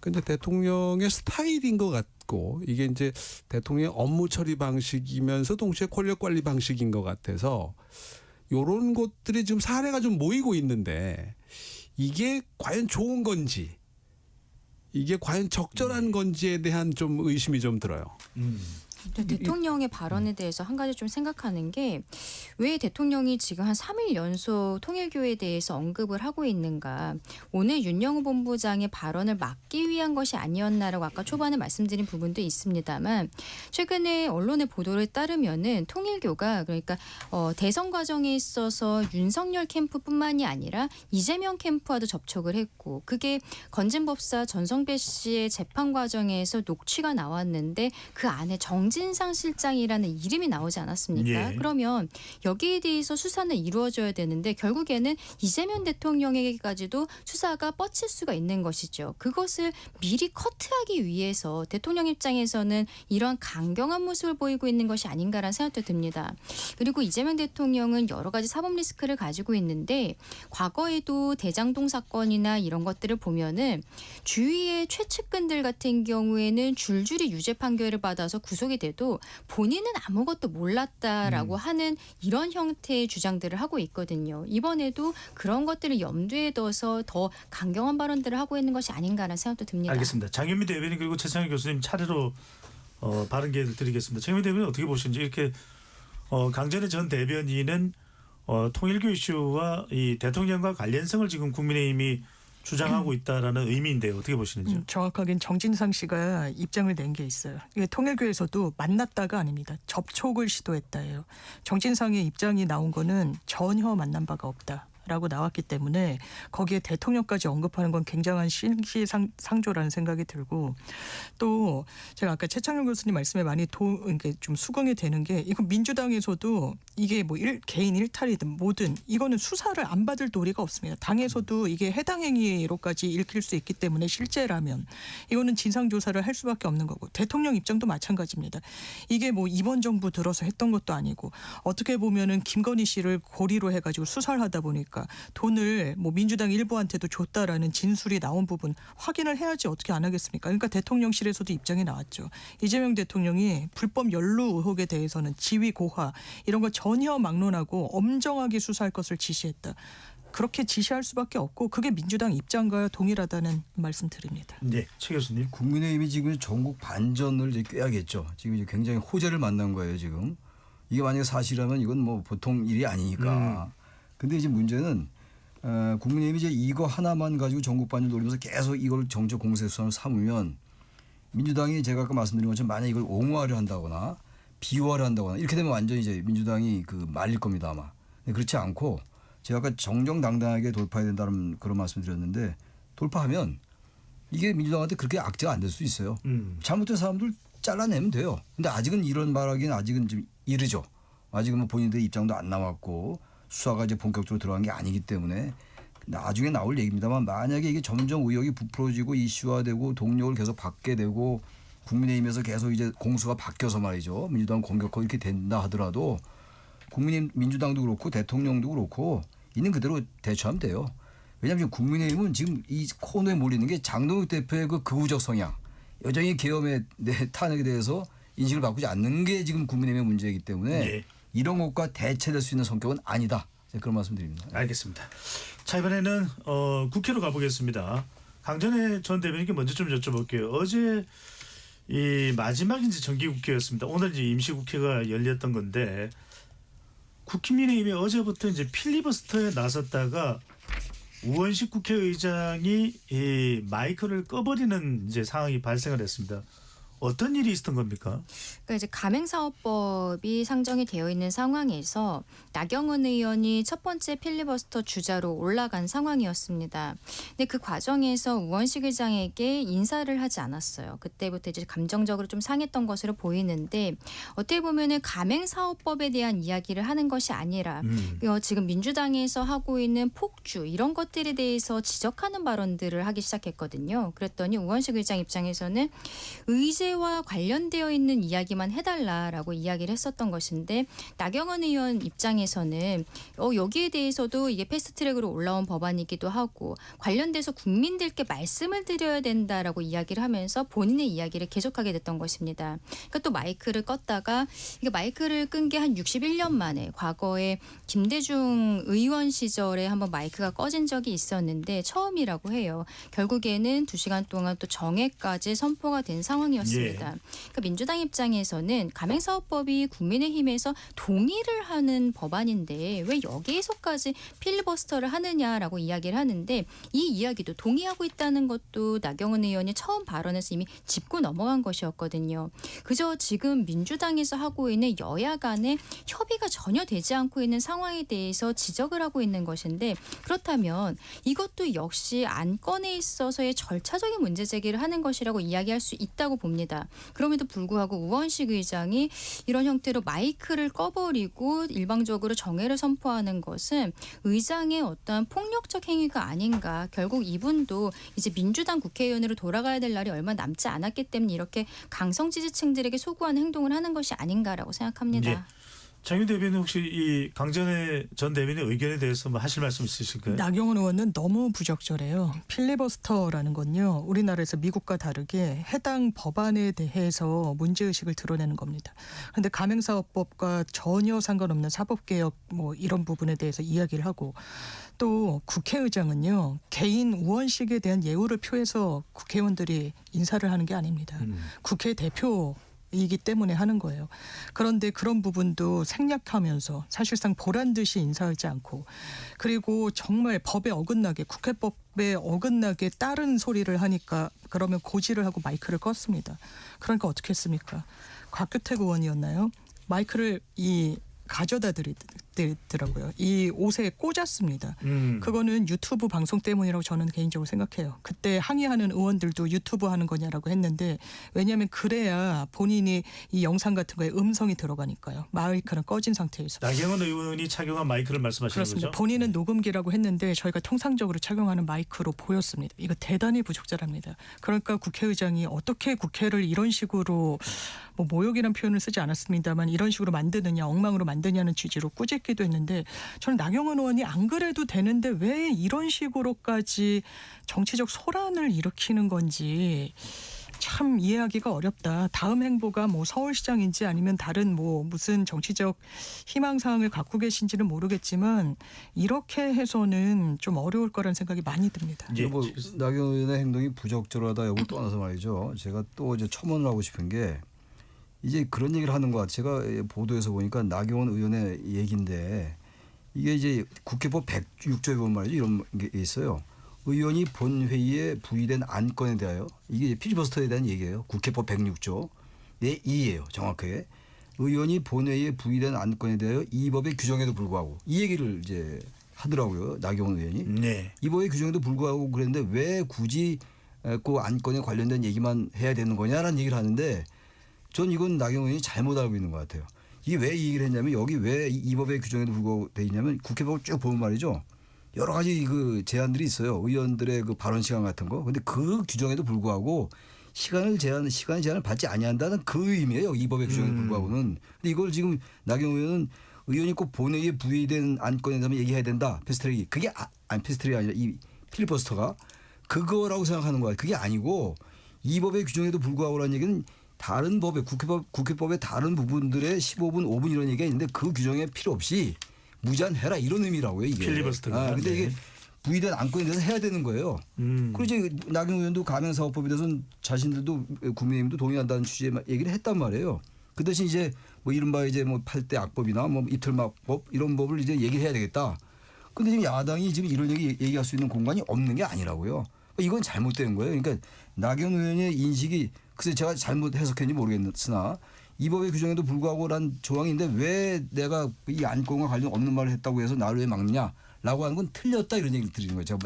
근데 대통령의 스타일인 것 같고 이게 이제 대통령의 업무 처리 방식이면서 동시에 권력 관리 방식인 것 같아서 이런 것들이 지금 사례가 좀 모이고 있는데 이게 과연 좋은 건지 이게 과연 적절한 건지에 대한 좀 의심이 좀 들어요. 대통령의 발언에 대해서 한 가지 좀 생각하는 게 왜 대통령이 지금 한 3일 연속 통일교에 대해서 언급을 하고 있는가. 오늘 윤영호 본부장의 발언을 막기 위한 것이 아니었나라고 아까 초반에 말씀드린 부분도 있습니다만 최근에 언론의 보도에 따르면은 통일교가 그러니까 대선 과정에 있어서 윤석열 캠프뿐만이 아니라 이재명 캠프와도 접촉을 했고 그게 건진법사 전성배 씨의 재판 과정에서 녹취가 나왔는데 그 안에 정진상 실장이라는 이름이 나오지 않았습니까? 예. 그러면 여기에 대해서 수사는 이루어져야 되는데 결국에는 이재명 대통령에게까지도 수사가 뻗칠 수가 있는 것이죠. 그것을 미리 커트하기 위해서 대통령 입장에서는 이러한 강경한 모습을 보이고 있는 것이 아닌가라는 생각도 듭니다. 그리고 이재명 대통령은 여러 가지 사법 리스크를 가지고 있는데 과거에도 대장동 사건이나 이런 것들을 보면은 주위의 최측근들 같은 경우에는 줄줄이 유죄 판결을 받아서 구속이 돼도 본인은 아무것도 몰랐다라고 하는 이런 형태의 주장들을 하고 있거든요. 이번에도 그런 것들을 염두에 둬서 더 강경한 발언들을 하고 있는 것이 아닌가라는 생각도 듭니다. 알겠습니다. 장현미 대변인 그리고 최창현 교수님 차례로 발언 기회를 드리겠습니다. 장현미 대변인 어떻게 보시는지 이렇게 강전의 전 대변인은 통일교 이슈와 이 대통령과 관련성을 지금 국민의힘이 주장하고 있다라는 의미인데요. 어떻게 보시는지요? 정확하게는 정진상 씨가 입장을 낸 게 있어요. 이게 통일교에서도 만났다가 아닙니다. 접촉을 시도했다예요. 정진상의 입장이 나온 거는 전혀 만난 바가 없다. 라고 나왔기 때문에 거기에 대통령까지 언급하는 건 굉장한 신시상조라는 생각이 들고 또 제가 아까 최창현 교수님 말씀에 많이 이게 좀 수긍이 되는 게 이건 민주당에서도 이게 뭐 개인 일탈이든 뭐든 이거는 수사를 안 받을 도리가 없습니다. 당에서도 이게 해당 행위로까지 읽힐 수 있기 때문에 실제라면 이거는 진상조사를 할 수밖에 없는 거고 대통령 입장도 마찬가지입니다. 이게 뭐 이번 정부 들어서 했던 것도 아니고 어떻게 보면은 김건희 씨를 고리로 해가지고 수사를 하다 보니까 돈을 뭐 민주당 일부한테도 줬다라는 진술이 나온 부분 확인을 해야지 어떻게 안 하겠습니까? 그러니까 대통령실에서도 입장이 나왔죠. 이재명 대통령이 불법 연루 의혹에 대해서는 지위 고하 이런 거 전혀 막론하고 엄정하게 수사할 것을 지시했다. 그렇게 지시할 수밖에 없고 그게 민주당 입장과 동일하다는 말씀 드립니다. 네, 최 교수님. 국민의힘이 지금 전국 반전을 이제 꾀하겠죠. 지금 이제 굉장히 호재를 만난 거예요. 지금 이게 만약에 사실이라면 이건 뭐 보통 일이 아니니까. 근데 이제 문제는 국민의힘이 이제 이거 하나만 가지고 전국 반전 노리면서 계속 이걸 정책 공세 수단으로 삼으면 민주당이 제가 아까 말씀드린 것처럼 만약 이걸 옹호하려 한다거나 비호하려 한다거나 이렇게 되면 완전히 이제 민주당이 말릴 겁니다 아마. 근데 그렇지 않고 제가 아까 정정당당하게 돌파해야 된다는 그런 말씀드렸는데 돌파하면 이게 민주당한테 그렇게 악재가 안 될 수 있어요. 잘못된 사람들 잘라내면 돼요. 근데 아직은 이런 말하기는 아직은 좀 이르죠. 아직은 뭐 본인들 입장도 안 나왔고 수사가 이제 본격적으로 들어간 게 아니기 때문에 나중에 나올 얘기입니다만 만약에 이게 점점 의혹이 부풀어지고 이슈화되고 동력을 계속 받게 되고 국민의힘에서 계속 이제 공수가 바뀌어서 말이죠. 민주당 공격하고 이렇게 된다 하더라도 국민의힘 민주당도 그렇고 대통령도 그렇고 있는 그대로 대처하면 돼요. 왜냐하면 지금 국민의힘은 지금 이 코너에 몰리는 게 장동혁 대표의 그 극우적 성향 여전히 계엄의 탄핵에 대해서 인식을 바꾸지 않는 게 지금 국민의힘의 문제이기 때문에 예. 이런 것과 대체될 수 있는 성격은 아니다. 그런 말씀드립니다. 알겠습니다. 자 이번에는 국회로 가보겠습니다. 강전의 전 대변인께 먼저 좀 여쭤볼게요. 어제 이 마지막 이제 정기국회였습니다. 오늘 이제 임시국회가 열렸던 건데 국민의힘이 어제부터 이제 필리버스터에 나섰다가 우원식 국회의장이 이 마이크를 꺼버리는 이제 상황이 발생을 했습니다. 어떤 일이 있었던 겁니까? 그러니까 이제 가맹사업법이 상정이 되어 있는 상황에서 나경원 의원이 첫 번째 필리버스터 주자로 올라간 상황이었습니다. 근데 그 과정에서 우원식 의장에게 인사를 하지 않았어요. 그때부터 이제 감정적으로 좀 상했던 것으로 보이는데 어떻게 보면은 가맹사업법에 대한 이야기를 하는 것이 아니라 지금 민주당에서 하고 있는 폭주 이런 것들에 대해서 지적하는 발언들을 하기 시작했거든요. 그랬더니 우원식 의장 입장에서는 의제와 관련되어 있는 이야기만 해달라라고 이야기를 했었던 것인데 나경원 의원 입장에서는 여기에 대해서도 이게 패스트트랙으로 올라온 법안이기도 하고 관련돼서 국민들께 말씀을 드려야 된다라고 이야기를 하면서 본인의 이야기를 계속하게 됐던 것입니다. 그러니까 또 마이크를 껐다가 이게 마이크를 끈 게 한 61년 만에 과거에 김대중 의원 시절에 한번 마이크가 꺼진 적이 있었는데 처음이라고 해요. 결국에는 2시간 동안 또 정회까지 선포가 된 상황이었습니다. 있습니다. 그러니까 민주당 입장에서는 가맹사업법이 국민의힘에서 동의를 하는 법안인데 왜 여기에서까지 필리버스터를 하느냐라고 이야기를 하는데 이 이야기도 동의하고 있다는 것도 나경원 의원이 처음 발언에서 이미 짚고 넘어간 것이었거든요. 그저 지금 민주당에서 하고 있는 여야 간의 협의가 전혀 되지 않고 있는 상황에 대해서 지적을 하고 있는 것인데 그렇다면 이것도 역시 안건에 있어서의 절차적인 문제 제기를 하는 것이라고 이야기할 수 있다고 봅니다. 그럼에도 불구하고 우원식 의장이 이런 형태로 마이크를 꺼버리고 일방적으로 정회를 선포하는 것은 의장의 어떤 폭력적 행위가 아닌가. 결국 이분도 이제 민주당 국회의원으로 돌아가야 될 날이 얼마 남지 않았기 때문에 이렇게 강성 지지층들에게 소구하는 행동을 하는 것이 아닌가라고 생각합니다. 예. 장윤 대변인 혹시 이 강전의 전 대변인 의견에 대해서 뭐 하실 말씀 있으실까요? 나경원 의원은 너무 부적절해요. 필리버스터라는 건요. 우리나라에서 미국과 다르게 해당 법안에 대해서 문제의식을 드러내는 겁니다. 그런데 가맹사업법과 전혀 상관없는 사법개혁 뭐 이런 부분에 대해서 이야기를 하고 또 국회의장은요. 개인 우원식에 대한 예우를 표해서 국회의원들이 인사를 하는 게 아닙니다. 국회 대표 이기 때문에 하는 거예요. 그런데 그런 부분도 생략하면서 사실상 보란 듯이 인사하지 않고 그리고 정말 법에 어긋나게 국회법에 어긋나게 다른 소리를 하니까 그러면 고지를 하고 마이크를 껐습니다. 그러니까 어떻게 했습니까? 곽규택 의원이었나요? 마이크를 가져다 드리더라고요. 이 옷에 꽂았습니다. 그거는 유튜브 방송 때문이라고 저는 개인적으로 생각해요. 그때 항의하는 의원들도 유튜브 하는 거냐라고 했는데 왜냐하면 그래야 본인이 이 영상 같은 거에 음성이 들어가니까요. 마이크는 꺼진 상태에서. 나경원 의원이 착용한 마이크를 말씀하시는 그렇습니다. 거죠? 본인은 녹음기라고 했는데 저희가 통상적으로 착용하는 마이크로 보였습니다. 이거 대단히 부적절합니다. 그러니까 국회의장이 어떻게 국회를 이런 식으로 뭐 모욕이라는 표현을 쓰지 않았습니다만 이런 식으로 만드느냐 엉망으로 만드냐는 취지로 꾸짖기도 했는데 저는 나경원 의원이 안 그래도 되는데 왜 이런 식으로까지 정치적 소란을 일으키는 건지 참 이해하기가 어렵다. 다음 행보가 뭐 서울시장인지 아니면 다른 뭐 무슨 정치적 희망사항을 갖고 계신지는 모르겠지만 이렇게 해서는 좀 어려울 거라는 생각이 많이 듭니다. 예. 뭐 나경원 의원의 행동이 부적절하다 여부를 떠나서 말이죠. 제가 또 이제 첨언을 하고 싶은 게 이제 그런 얘기를 하는 것 같아요. 제가 보도에서 보니까 나경원 의원의 얘기인데 이게 이제 국회법 106조에 보면 말이죠. 이런 게 있어요. 의원이 본회의에 부의된 안건에 대하여 이게 필리버스터에 대한 얘기예요. 국회법 106조 내 2예요. 정확하게. 의원이 본회의에 부의된 안건에 대하여 이 법의 규정에도 불구하고 이 얘기를 이제 하더라고요. 나경원 의원이. 네. 이 법의 규정에도 불구하고 그랬는데 왜 굳이 그 안건에 관련된 얘기만 해야 되는 거냐라는 얘기를 하는데 전 이건 나경원 의원이 잘못 알고 있는 것 같아요. 이게 왜 이 얘기를 했냐면 여기 왜 이 법의 규정에도 불구하고 돼 있냐면 국회법을 쭉 보면 말이죠. 여러 가지 그 제한들이 있어요. 의원들의 그 발언 시간 같은 거. 근데 그 규정에도 불구하고 시간 제한을 받지 아니한다는 그 의미예요. 이 법의 규정에도 불구하고는. 근데 이걸 지금 나경원 의원은 의원이 꼭 본회의에 부의된 안건에 대해서 얘기해야 된다. 패스트트랙이. 그게 패스트트랙이 아니라 이 필리버스터가 그거라고 생각하는 거야. 그게 아니고 이 법의 규정에도 불구하고라는 얘기는 다른 법에 국회법의 다른 부분들의 15분, 5분 이런 얘기가 있는데 그 규정에 필요 없이 무제한해라 이런 의미라고요. 이게. 필리버스터가. 근데 이게 부의된 안건에 대해서 해야 되는 거예요. 그리고 이제 나경원 의원도 가맹사업법에 대해서는 자신들도 국민의힘도 동의한다는 취지의 얘기를 했단 말이에요. 그 대신 이제 뭐 이른바 이제 뭐 8대 악법이나 뭐 이틀막법 이런 법을 이제 얘기해야 되겠다. 근데 지금 야당이 지금 이런 얘기할 수 있는 공간이 없는 게 아니라고요. 이건 잘못된 거예요. 그러니까 나경원 의원의 인식이 글쎄 제가 잘못 해석했는지 모르겠으나 이 법의 규정에도 불구하고란 조항이 있는데 왜 내가 이 안건과 관련 없는 말을 했다고 해서 나를 왜 막느냐라고 하는 건 틀렸다 이런 얘기를 드리는 거죠.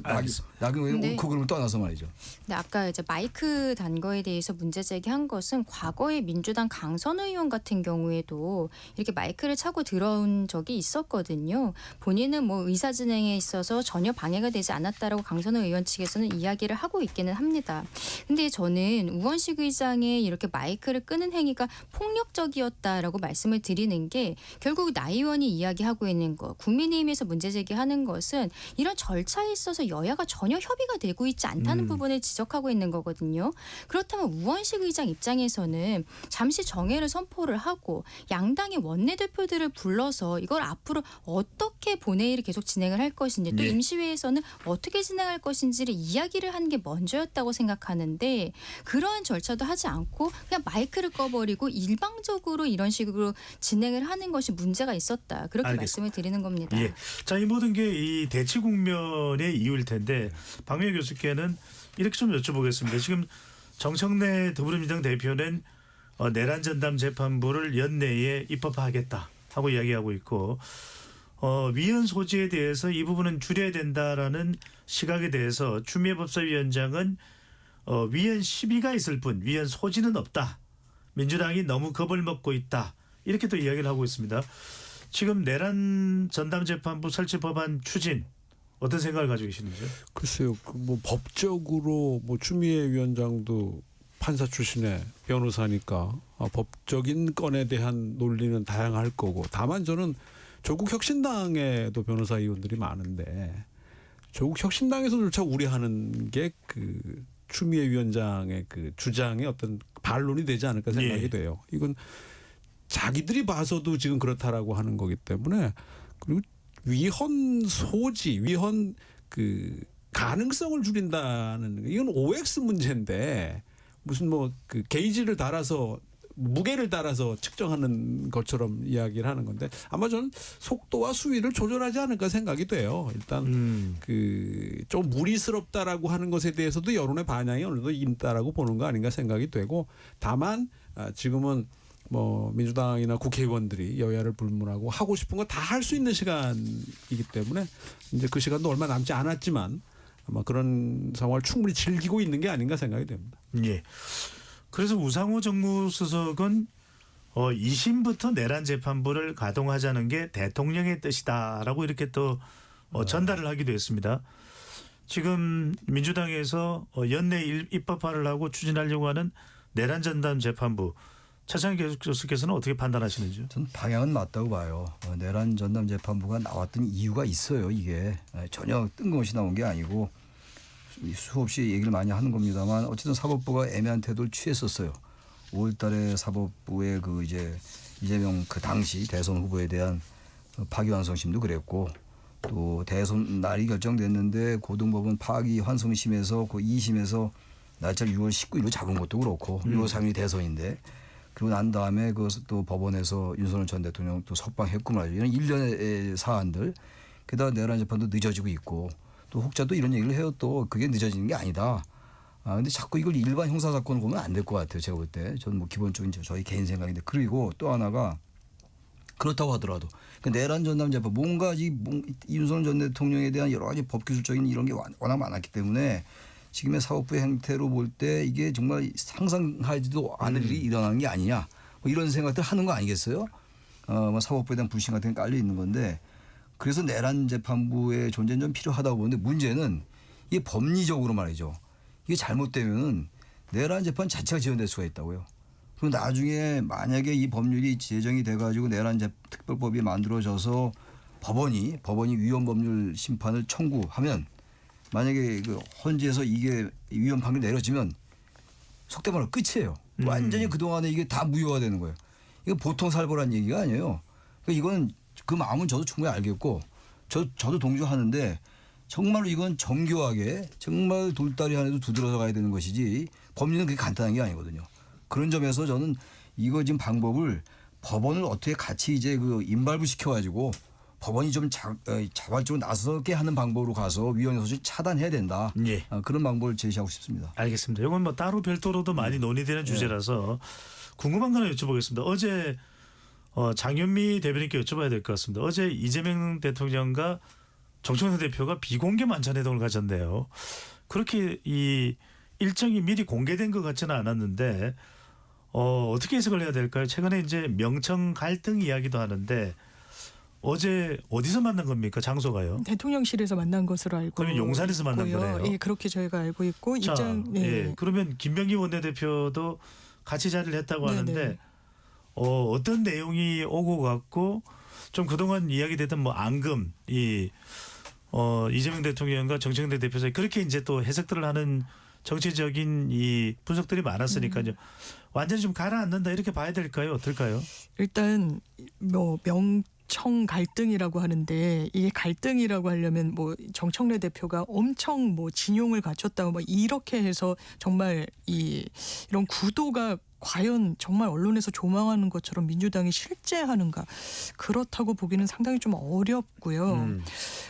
나경원 의원 옳고 그름을 떠나서 말이죠. 근데 아까 이제 마이크 단 거에 대해서 문제 제기한 것은 과거에 민주당 강선 의원 같은 경우에도 이렇게 마이크를 차고 들어온 적이 있었거든요. 본인은 뭐 의사 진행에 있어서 전혀 방해가 되지 않았다라고 강선 의원 측에서는 이야기를 하고 있기는 합니다. 근데 저는 우원식 의장의 이렇게 마이크를 끄는 행위가 폭력적이었다라고 말씀을 드리는 게 결국 나 의원이 이야기하고 있는 거 국민의힘에서 문제 제기하는 하는 것은 이런 절차에 있어서 여야가 전혀 협의가 되고 있지 않다는 부분을 지적하고 있는 거거든요. 그렇다면 우원식 의장 입장에서는 잠시 정회를 선포를 하고 양당의 원내대표들을 불러서 이걸 앞으로 어떻게 본회의를 계속 진행을 할 것인지 또 예. 임시회에서는 어떻게 진행할 것인지를 이야기를 하는 게 먼저였다고 생각하는데 그러한 절차도 하지 않고 그냥 마이크를 꺼버리고 일방적으로 이런 식으로 진행을 하는 것이 문제가 있었다. 그렇게 알겠습니다. 말씀을 드리는 겁니다. 예. 자, 이 모든 게 이 대치 국면의 이유일 텐데 박명 교수께는 이렇게 좀 여쭤보겠습니다. 지금 정청래 더불어민주당 대표는 내란 전담 재판부를 연내에 입법하겠다 하고 이야기하고 있고 위헌 소지에 대해서 이 부분은 줄여야 된다라는 시각에 대해서 추미애 법사위원장은 위헌 시비가 있을 뿐 위헌 소지는 없다. 민주당이 너무 겁을 먹고 있다. 이렇게 또 이야기를 하고 있습니다. 지금 내란 전담 재판부 설치 법안 추진 어떤 생각을 가지고 계시는지요? 글쎄요, 뭐 법적으로 뭐 추미애 위원장도 판사 출신의 변호사니까 법적인 건에 대한 논리는 다양할 거고, 다만 저는 조국 혁신당에도 변호사 의원들이 많은데 조국 혁신당에서조차 우려하는 게 그 추미애 위원장의 그 주장의 어떤 반론이 되지 않을까 생각이 예. 돼요. 이건 자기들이 봐서도 지금 그렇다라고 하는 거기 때문에, 그리고 위헌 소지, 위헌 그 가능성을 줄인다는 이건 OX 문제인데 무슨 뭐 그 게이지를 달아서 무게를 따라서 측정하는 것처럼 이야기를 하는 건데 아마 저는 속도와 수위를 조절하지 않을까 생각이 돼요. 일단 그 좀 무리스럽다라고 하는 것에 대해서도 여론의 반향이 어느 정도 있다라고 보는 거 아닌가 생각이 되고, 다만 지금은 뭐 민주당이나 국회의원들이 여야를 불문하고 하고 싶은 거 다 할 수 있는 시간이기 때문에 이제 그 시간도 얼마 남지 않았지만 아마 그런 상황을 충분히 즐기고 있는 게 아닌가 생각이 됩니다. 예. 그래서 우상호 정무수석은 2심부터 내란 재판부를 가동하자는 게 대통령의 뜻이다라고 이렇게 또 전달을 하기도 했습니다. 지금 민주당에서 연내 입법화를 하고 추진하려고 하는 내란 전담 재판부, 차장희 교수께서는 어떻게 판단하시는지요? 저는 방향은 맞다고 봐요. 내란 전담 재판부가 나왔던 이유가 있어요. 이게 전혀 뜬금없이 나온 게 아니고 수없이 얘기를 많이 하는 겁니다만 어쨌든 사법부가 애매한 태도를 취했었어요. 5월달에 사법부의 그 이제 이재명 그 당시 대선 후보에 대한 파기환송심도 그랬고, 또 대선 날이 결정됐는데 고등법원 파기환송심에서 그 2심에서 날짜를 6월 19일로 잡은 것도 그렇고 6월 3일이 대선인데, 그리고 난 다음에 그 또 법원에서 윤석열 전 대통령 또 석방했고 말이죠. 이런 일련의 사안들, 게다가 내란 재판도 늦어지고 있고, 또 혹자도 이런 얘기를 해요. 또 그게 늦어지는 게 아니다. 근데 자꾸 이걸 일반 형사 사건을 보면 안 될 것 같아요. 제가 볼 때. 저는 뭐 기본적인 저희 개인 생각인데, 그리고 또 하나가 그렇다고 하더라도 그 내란 전담 재판 뭔가 윤석열 전 대통령에 대한 여러 가지 법기술적인 이런 게 워낙 많았기 때문에 지금의 사법부의 행태로 볼 때 이게 정말 상상하지도 않을 일이 일어나는 게 아니냐, 뭐 이런 생각들 하는 거 아니겠어요? 뭐 사법부에 대한 불신 같은 게 깔려 있는 건데, 그래서 내란 재판부의 존재는 좀 필요하다고 보는데, 문제는 이게 법리적으로 말이죠. 이게 잘못되면은 내란 재판 자체가 지연될 수가 있다고요. 그리고 나중에 만약에 이 법률이 제정이 돼가지고 내란 특별법이 만들어져서 법원이 위헌 법률 심판을 청구하면, 만약에 그 헌재에서 이게 위헌 판결이 내려지면 속된 말로 끝이에요. 완전히 그동안에 이게 다 무효가 되는 거예요. 이거 보통 살벌한 얘기가 아니에요. 그러니까 이건 그 마음은 저도 충분히 알겠고 저도 동조하는데, 정말로 이건 정교하게 정말 돌다리 안에도 두드러져 가야 되는 것이지 법리는 그렇게 간단한 게 아니거든요. 그런 점에서 저는 이거 지금 방법을 법원을 어떻게 같이 이제 그 임발부 시켜가지고 법원이 좀 자발적으로 나서게 하는 방법으로 가서 위헌 소지를 차단해야 된다. 예. 그런 방법을 제시하고 싶습니다. 알겠습니다. 이건 뭐 따로 별도로도 많이 논의되는 주제라서 궁금한 거 하나 여쭤보겠습니다. 어제 장윤미 대변인께 여쭤봐야 될 것 같습니다. 어제 이재명 대통령과 정청래 대표가 비공개 만찬회동을 가졌네요. 그렇게 이 일정이 미리 공개된 것 같지는 않았는데 어떻게 해석을 해야 될까요? 최근에 이제 명청 갈등 이야기도 하는데 어제 어디서 만난 겁니까? 장소가요? 대통령실에서 만난 것으로 알고 그러면 용산에서 만난 있고요. 거네요. 예, 그렇게 저희가 알고 있고 자, 네. 예. 그러면 김병기 원내대표도 같이 자리를 했다고 네네. 하는데 어떤 내용이 오고 갔고 좀 그동안 이야기됐던 뭐 앙금 이 이재명 대통령과 정청래 대표 사이 그렇게 이제 또 해석들을 하는 정치적인 이 분석들이 많았으니까요. 완전히 좀 가라앉는다 이렇게 봐야 될까요? 어떨까요? 일단 뭐 명청 갈등이라고 하는데 이게 갈등이라고 하려면 뭐 정청래 대표가 엄청 뭐 진용을 갖췄다고 뭐 이렇게 해서 정말 이런 구도가 과연 정말 언론에서 조망하는 것처럼 민주당이 실제하는가 그렇다고 보기는 상당히 좀 어렵고요.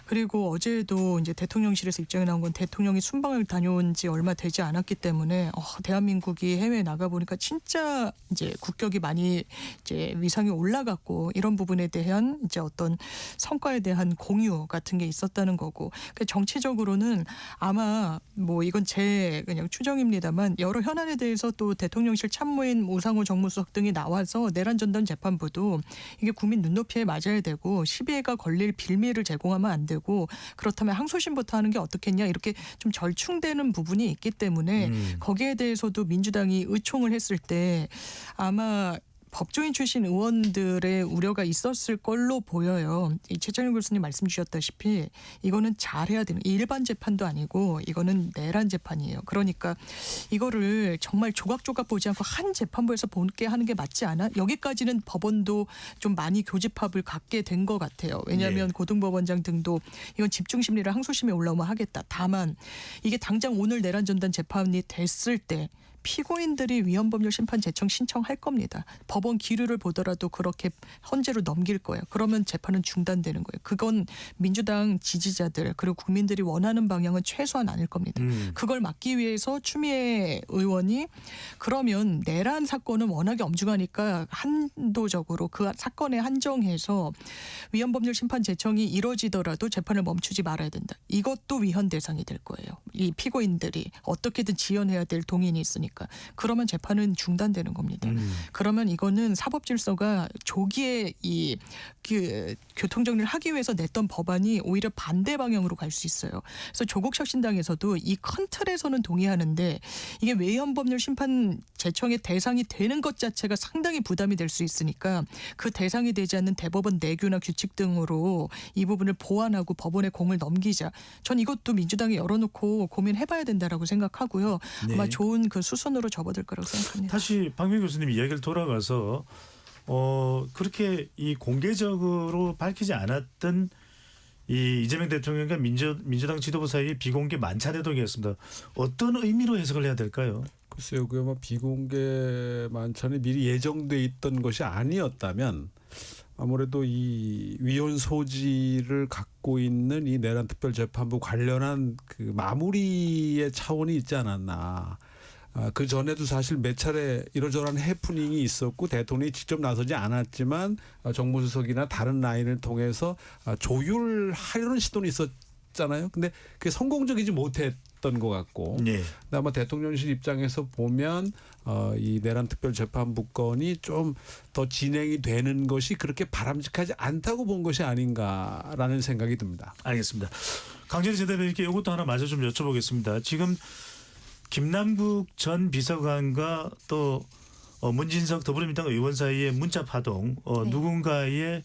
그리고 어제도 이제 대통령실에서 입장이 나온 건 대통령이 순방을 다녀온 지 얼마 되지 않았기 때문에 대한민국이 해외에 나가 보니까 진짜 이제 국격이 많이 이제 위상이 올라갔고 이런 부분에 대한 이제 어떤 성과에 대한 공유 같은 게 있었다는 거고 그러니까 정치적으로는 아마 뭐 이건 제 그냥 추정입니다만 여러 현안에 대해서 또 대통령실 참모인 우상호 정무수석 등이 나와서 내란 전담 재판부도 이게 국민 눈높이에 맞아야 되고 시비가 걸릴 빌미를 제공하면 안 되고 그렇다면 항소심부터 하는 게 어떻겠냐 이렇게 좀 절충되는 부분이 있기 때문에 거기에 대해서도 민주당이 의총을 했을 때 아마 법조인 출신 의원들의 우려가 있었을 걸로 보여요. 최창현 교수님 말씀 주셨다시피 이거는 잘해야 되는 일반 재판도 아니고 이거는 내란 재판이에요. 그러니까 이거를 정말 조각조각 보지 않고 한 재판부에서 보게 하는 게 맞지 않아? 여기까지는 법원도 좀 많이 교집합을 갖게 된 것 같아요. 왜냐하면 고등법원장 등도 이건 집중심리를 항소심에 올라오면 하겠다. 다만 이게 당장 오늘 내란 전단 재판이 됐을 때 피고인들이 위헌법률 심판 제청 신청할 겁니다. 법원 기류를 보더라도 그렇게 헌재로 넘길 거예요. 그러면 재판은 중단되는 거예요. 그건 민주당 지지자들 그리고 국민들이 원하는 방향은 최소한 아닐 겁니다. 그걸 막기 위해서 추미애 의원이 그러면 내란 사건은 워낙에 엄중하니까 한도적으로 그 사건에 한정해서 위헌법률 심판 제청이 이뤄지더라도 재판을 멈추지 말아야 된다. 이것도 위헌 대상이 될 거예요. 이 피고인들이 어떻게든 지연해야 될 동인이 있으니까. 그러면 재판은 중단되는 겁니다. 그러면 이거는 사법질서가 조기에 그 교통정리를 하기 위해서 냈던 법안이 오히려 반대 방향으로 갈 수 있어요. 그래서 조국 혁신당에서도 이 큰 틀에서는 동의하는데 이게 외헌법률 심판 제청의 대상이 되는 것 자체가 상당히 부담이 될 수 있으니까 그 대상이 되지 않는 대법원 내규나 규칙 등으로 이 부분을 보완하고 법원에 공을 넘기자. 전 이것도 민주당이 열어놓고 고민해봐야 된다라고 생각하고요. 네. 아마 좋은 그 수순으로 접어들 거라고 생각합니다. 다시 박명 교수님 이야기를 돌아가서 그렇게 이 공개적으로 밝히지 않았던 이 이재명 대통령과 민주당 지도부 사이의 비공개 만찬 회동이었습니다. 어떤 의미로 해석을 해야 될까요? 글쎄요, 그 아마 비공개 만찬이 미리 예정돼 있던 것이 아니었다면 아무래도 이 위헌 소지를 갖고 있는 이 내란 특별재판부 관련한 그 마무리의 차원이 있지 않았나. 그 전에도 사실 몇 차례 이러저러한 해프닝이 있었고 대통령이 직접 나서지 않았지만 정무수석이나 다른 라인을 통해서 조율하려는 시도는 있었잖아요. 근데 그게 성공적이지 못했던 것 같고 네. 아마 대통령실 입장에서 보면 이 내란 특별재판부 건이 좀 더 진행이 되는 것이 그렇게 바람직하지 않다고 본 것이 아닌가라는 생각이 듭니다. 알겠습니다. 강재리 제대변인께 이것도 하나 마저 좀 여쭤보겠습니다. 지금 김남국 전 비서관과 또 문진석 더불어민주당 의원 사이의 문자 파동, 네. 누군가의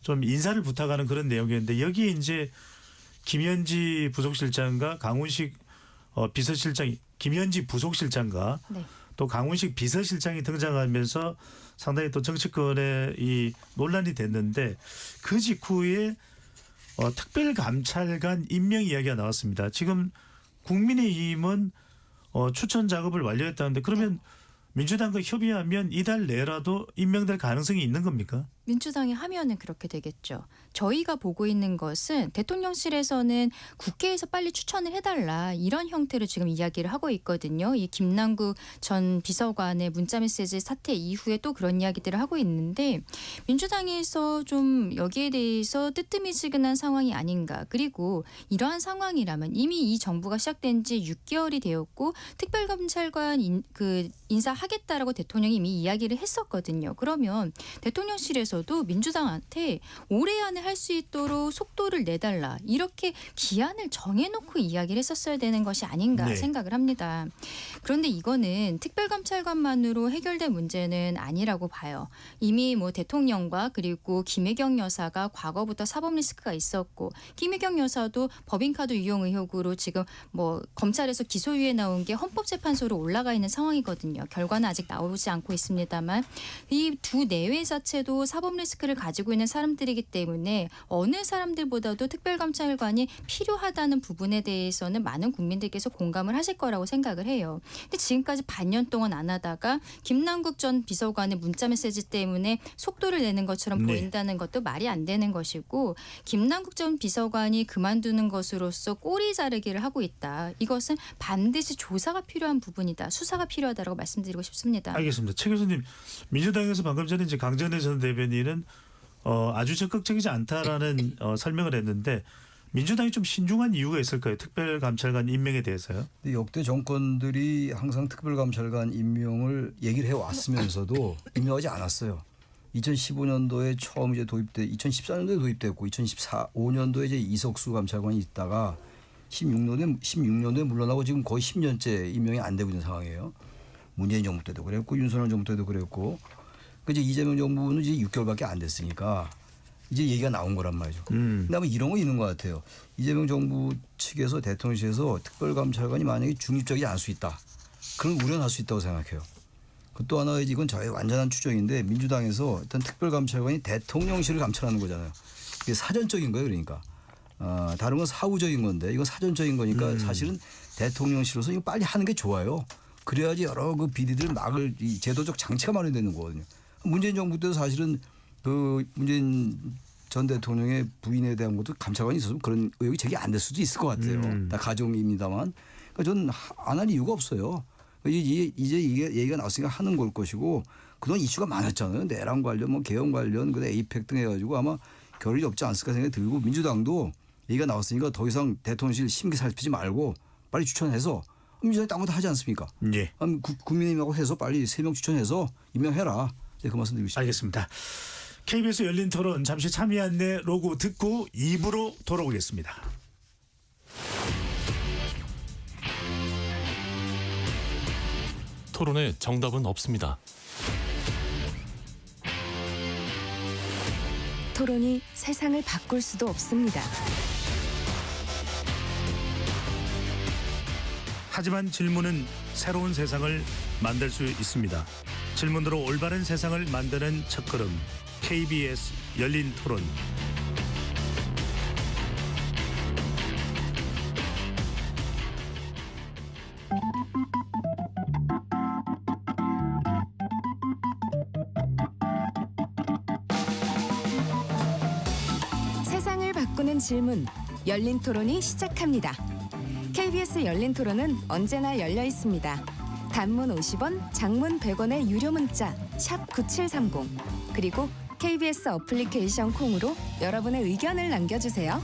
좀 인사를 부탁하는 그런 내용이었는데 여기에 이제 김현지 부속실장과 강훈식 비서실장이 김현지 부속실장과 네. 또 강훈식 비서실장이 등장하면서 상당히 또 정치권에 이 논란이 됐는데 그 직후에 특별감찰관 임명 이야기가 나왔습니다. 지금 국민의힘은 추천 작업을 완료했다는데 그러면 민주당과 협의하면 이달 내라도 임명될 가능성이 있는 겁니까? 민주당이 하면은 그렇게 되겠죠. 저희가 보고 있는 것은 대통령실에서는 국회에서 빨리 추천을 해달라 이런 형태로 지금 이야기를 하고 있거든요. 이 김남국 전 비서관의 문자메시지 사태 이후에 또 그런 이야기들을 하고 있는데 민주당에서 좀 여기에 대해서 뜨뜨미지근한 상황이 아닌가. 그리고 이러한 상황이라면 이미 이 정부가 시작된 지 6개월이 되었고 특별검찰관 인사하겠다라고 대통령이 이미 이야기를 했었거든요. 그러면 대통령실에서 대해서도 민주당한테 올해 안에 할 수 있도록 속도를 내달라 이렇게 기한을 정해놓고 이야기를 했었어야 되는 것이 아닌가 네. 생각을 합니다. 그런데 이거는 특별감찰관만으로 해결될 문제는 아니라고 봐요. 이미 뭐 대통령과 그리고 김혜경 여사가 과거부터 사법 리스크가 있었고 김혜경 여사도 법인카드 유용 의혹으로 지금 뭐 검찰에서 기소유예 나온 게 헌법재판소로 올라가 있는 상황이거든요. 결과는 아직 나오지 않고 있습니다만 이 두 내외 자체도 사법 리스크를 가지고 있는 사람들이기 때문에 어느 사람들보다도 특별감찰관이 필요하다는 부분에 대해서는 많은 국민들께서 공감을 하실 거라고 생각을 해요. 근데 지금까지 반년 동안 안 하다가 김남국 전 비서관의 문자 메시지 때문에 속도를 내는 것처럼 네. 보인다는 것도 말이 안 되는 것이고 김남국 전 비서관이 그만두는 것으로서 꼬리 자르기를 하고 있다. 이것은 반드시 조사가 필요한 부분이다. 수사가 필요하다고 말씀드리고 싶습니다. 알겠습니다. 최 교수님, 민주당에서 방금 전에 이제 강전혜 전 대변인은 아주 적극적이지 않다라는 설명을 했는데 민주당이 좀 신중한 이유가 있을까요? 특별감찰관 임명에 대해서요? 근데 역대 정권들이 항상 특별감찰관 임명을 얘기를 해왔으면서도 임명하지 않았어요. 2015년도에 처음 이제 2014년도에 도입됐고 2015년도에 이제 이석수 감찰관이 있다가 16년도에 물러나고 지금 거의 10년째 임명이 안 되고 있는 상황이에요. 문재인 정부 때도 그랬고 윤석열 정부 때도 그랬고 그 이제 이재명 정부는 이제 6개월밖에 안 됐으니까 이제 얘기가 나온 거란 말이죠. 근데 아마 이런 거 있는 것 같아요. 이재명 정부 측에서 대통령실에서 특별감찰관이 만약에 중립적이지 않을 수 있다. 그런 우려는 할 수 있다고 생각해요. 또 하나 이건 저의 완전한 추정인데 민주당에서 일단 특별감찰관이 대통령실을 감찰하는 거잖아요. 이게 사전적인 거예요. 그러니까. 다른 건 사후적인 건데 이건 사전적인 거니까 사실은 대통령실로서 이거 빨리 하는 게 좋아요. 그래야지 여러 그 비리들을 막을 이 제도적 장치가 마련되는 거거든요. 문재인 정부 때도 사실은 그 문재인 전 대통령의 부인에 대한 것도 감찰관이 있어서 그런 의혹이 제기 안 될 수도 있을 것 같아요. 다 가정입니다만. 그러니까 저는 안 할 이유가 없어요. 이제 이게 얘기가 나왔으니까 하는 걸 것이고 그동안 이슈가 많았잖아요. 내란 관련, 뭐 개헌 관련, 그다음에 에이펙 등 해가지고 아마 결이 없지 않을까 생각이 들고 민주당도 얘기가 나왔으니까 더 이상 대통령실 심기 살피지 말고 빨리 추천해서 민주당이 딴 것도 하지 않습니까? 예. 국민의힘하고 해서 빨리 3명 추천해서 임명해라. 네, 그 말씀 드리고 싶습니다. 알겠습니다. KBS 열린 토론 잠시 참여 안내 로고 듣고 2부로 돌아오겠습니다. 토론에 정답은 없습니다. 토론이 세상을 바꿀 수도 없습니다. 하지만 질문은 새로운 세상을 만들 수 있습니다. 질문으로 올바른 세상을 만드는 첫걸음 KBS 열린 토론. 세상을 바꾸는 질문, 열린 토론이 시작합니다. KBS 열린 토론은 언제나 열려 있습니다. 단문 50원, 장문 100원의 유료 문자 샵 9730 그리고 KBS 어플리케이션 콩으로 여러분의 의견을 남겨주세요.